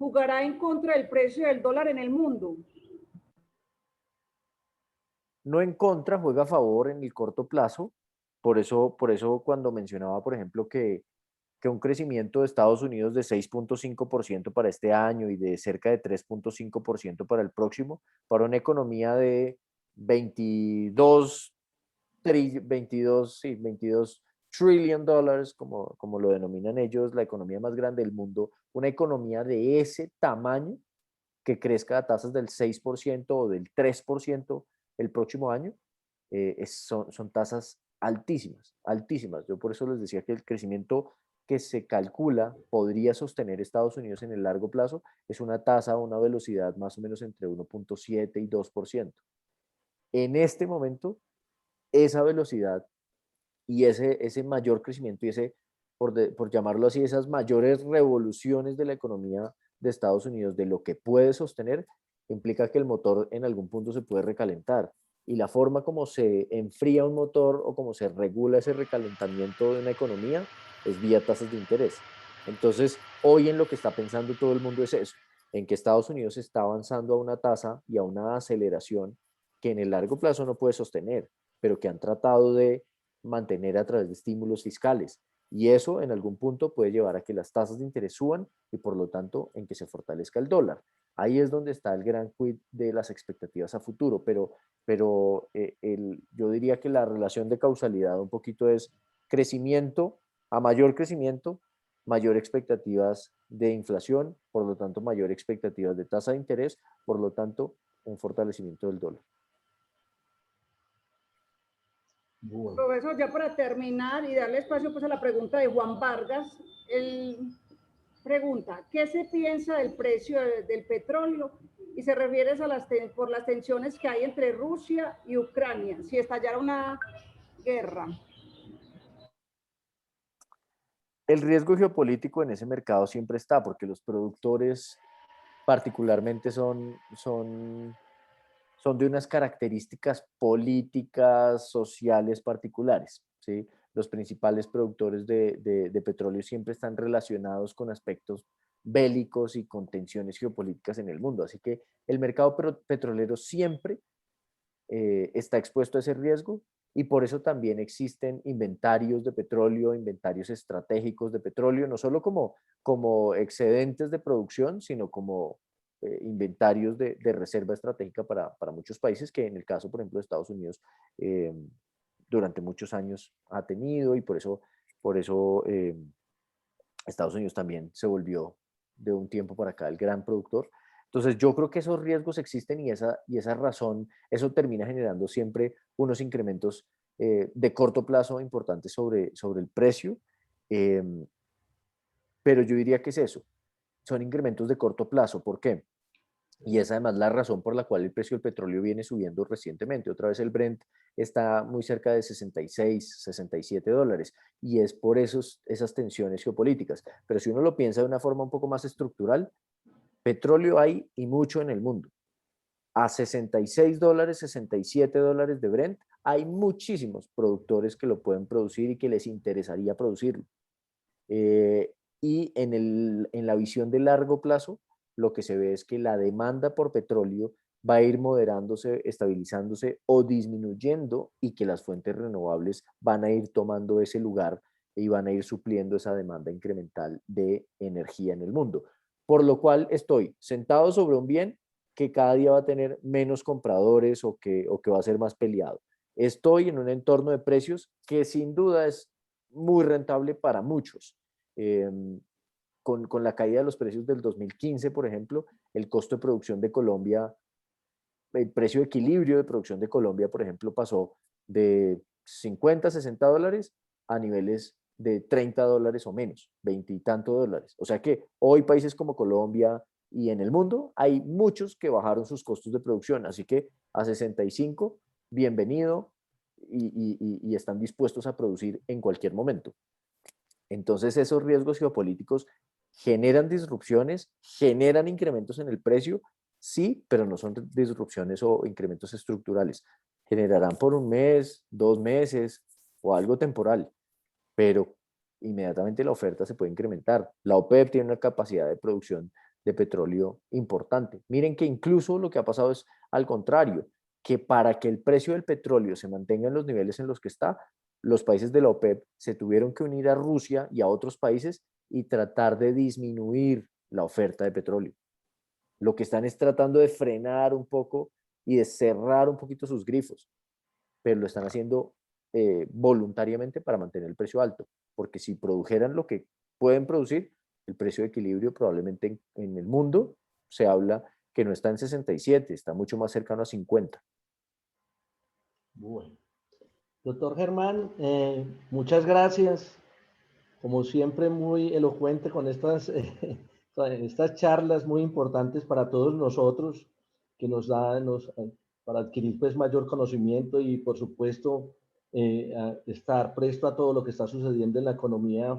jugará en contra del precio del dólar en el mundo? No en contra, juega a favor en el corto plazo. Por eso cuando mencionaba, por ejemplo, que un crecimiento de Estados Unidos de 6.5% para este año y de cerca de 3.5% para el próximo, para una economía de 22 trillion dólares, como lo denominan ellos, la economía más grande del mundo, una economía de ese tamaño que crezca a tasas del 6% o del 3% el próximo año, son tasas altísimas, altísimas. Yo por eso les decía que el crecimiento que se calcula podría sostener Estados Unidos en el largo plazo es una tasa o una velocidad más o menos entre 1.7 y 2%. En este momento, esa velocidad y ese mayor crecimiento y por llamarlo así, esas mayores revoluciones de la economía de Estados Unidos, de lo que puede sostener, implica que el motor en algún punto se puede recalentar. Y la forma como se enfría un motor o como se regula ese recalentamiento de una economía es vía tasas de interés. Entonces, hoy en lo que está pensando todo el mundo es eso, en que Estados Unidos está avanzando a una tasa y a una aceleración que en el largo plazo no puede sostener, pero que han tratado de mantener a través de estímulos fiscales. Y eso en algún punto puede llevar a que las tasas de interés suban y por lo tanto en que se fortalezca el dólar. Ahí es donde está el gran quid de las expectativas a futuro, pero yo diría que la relación de causalidad un poquito es crecimiento, a mayor crecimiento, mayor expectativas de inflación, por lo tanto mayor expectativas de tasa de interés, por lo tanto un fortalecimiento del dólar. Bueno. Profesor, ya para terminar y darle espacio pues a la pregunta de Juan Vargas, Pregunta, ¿qué se piensa del precio del petróleo? Y se refiere a por las tensiones que hay entre Rusia y Ucrania, si estallara una guerra. El riesgo geopolítico en ese mercado siempre está, porque los productores particularmente son de unas características políticas, sociales particulares, ¿sí? Los principales productores de petróleo siempre están relacionados con aspectos bélicos y con tensiones geopolíticas en el mundo. Así que el mercado petrolero siempre está expuesto a ese riesgo y por eso también existen inventarios de petróleo, inventarios estratégicos de petróleo, no solo como excedentes de producción, sino como inventarios de reserva estratégica para muchos países, que en el caso, por ejemplo, de Estados Unidos, durante muchos años ha tenido y por eso Estados Unidos también se volvió de un tiempo para acá el gran productor. Entonces yo creo que esos riesgos existen y esa razón, eso termina generando siempre unos incrementos de corto plazo importantes sobre el precio, eh, pero yo diría que es eso, son incrementos de corto plazo. ¿Por qué? Y es además la razón por la cual el precio del petróleo viene subiendo recientemente. Otra vez el Brent está muy cerca de 66, 67 dólares y es por esas tensiones geopolíticas. Pero si uno lo piensa de una forma un poco más estructural, petróleo hay y mucho en el mundo. A 66 dólares, 67 dólares de Brent, hay muchísimos productores que lo pueden producir y que les interesaría producirlo. Y en la visión de largo plazo, lo que se ve es que la demanda por petróleo va a ir moderándose, estabilizándose o disminuyendo y que las fuentes renovables van a ir tomando ese lugar y van a ir supliendo esa demanda incremental de energía en el mundo. Por lo cual estoy sentado sobre un bien que cada día va a tener menos compradores o que va a ser más peleado. Estoy en un entorno de precios que sin duda es muy rentable para muchos. Eh, con la caída de los precios del 2015, por ejemplo, el costo de producción de Colombia, el precio de equilibrio de producción de Colombia, por ejemplo, pasó de 50, 60 dólares a niveles de 30 dólares o menos, 20 y tanto dólares. O sea que hoy países como Colombia y en el mundo hay muchos que bajaron sus costos de producción, así que a 65, bienvenido y están dispuestos a producir en cualquier momento. Entonces esos riesgos geopolíticos generan disrupciones, generan incrementos en el precio, sí, pero no son disrupciones o incrementos estructurales. Generarán por un mes, 2 meses o algo temporal, pero inmediatamente la oferta se puede incrementar. La OPEP tiene una capacidad de producción de petróleo importante. Miren que incluso lo que ha pasado es al contrario, que para que el precio del petróleo se mantenga en los niveles en los que está, los países de la OPEP se tuvieron que unir a Rusia y a otros países y tratar de disminuir la oferta de petróleo. Lo que están es tratando de frenar un poco y de cerrar un poquito sus grifos, pero lo están haciendo voluntariamente para mantener el precio alto, porque si produjeran lo que pueden producir, el precio de equilibrio probablemente en el mundo se habla que no está en 67, está mucho más cercano a 50. Bueno, doctor Germán, muchas gracias. Como siempre, muy elocuente con estas charlas muy importantes para todos nosotros, que nos dan para adquirir pues mayor conocimiento y por supuesto estar presto a todo lo que está sucediendo en la economía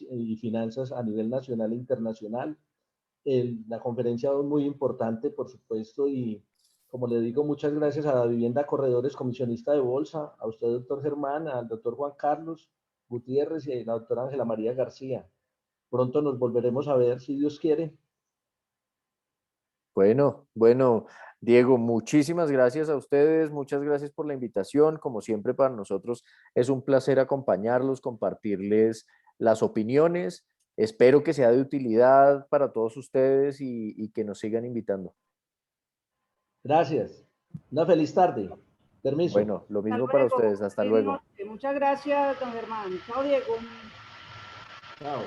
y finanzas a nivel nacional e internacional. La conferencia es muy importante, por supuesto, y como le digo, muchas gracias a la Vivienda Corredores, comisionista de bolsa, a usted, doctor Germán, al doctor Juan Carlos Gutiérrez y a la doctora Ángela María García. Pronto nos volveremos a ver, si Dios quiere. Bueno, Diego, muchísimas gracias a ustedes, muchas gracias por la invitación. Como siempre, para nosotros es un placer acompañarlos, compartirles las opiniones. Espero que sea de utilidad para todos ustedes y que nos sigan invitando. Gracias. Una feliz tarde. Permiso. Bueno, lo Hasta mismo para luego. ustedes. Hasta luego. Muchas gracias, don Germán. Chao, Diego. Chao.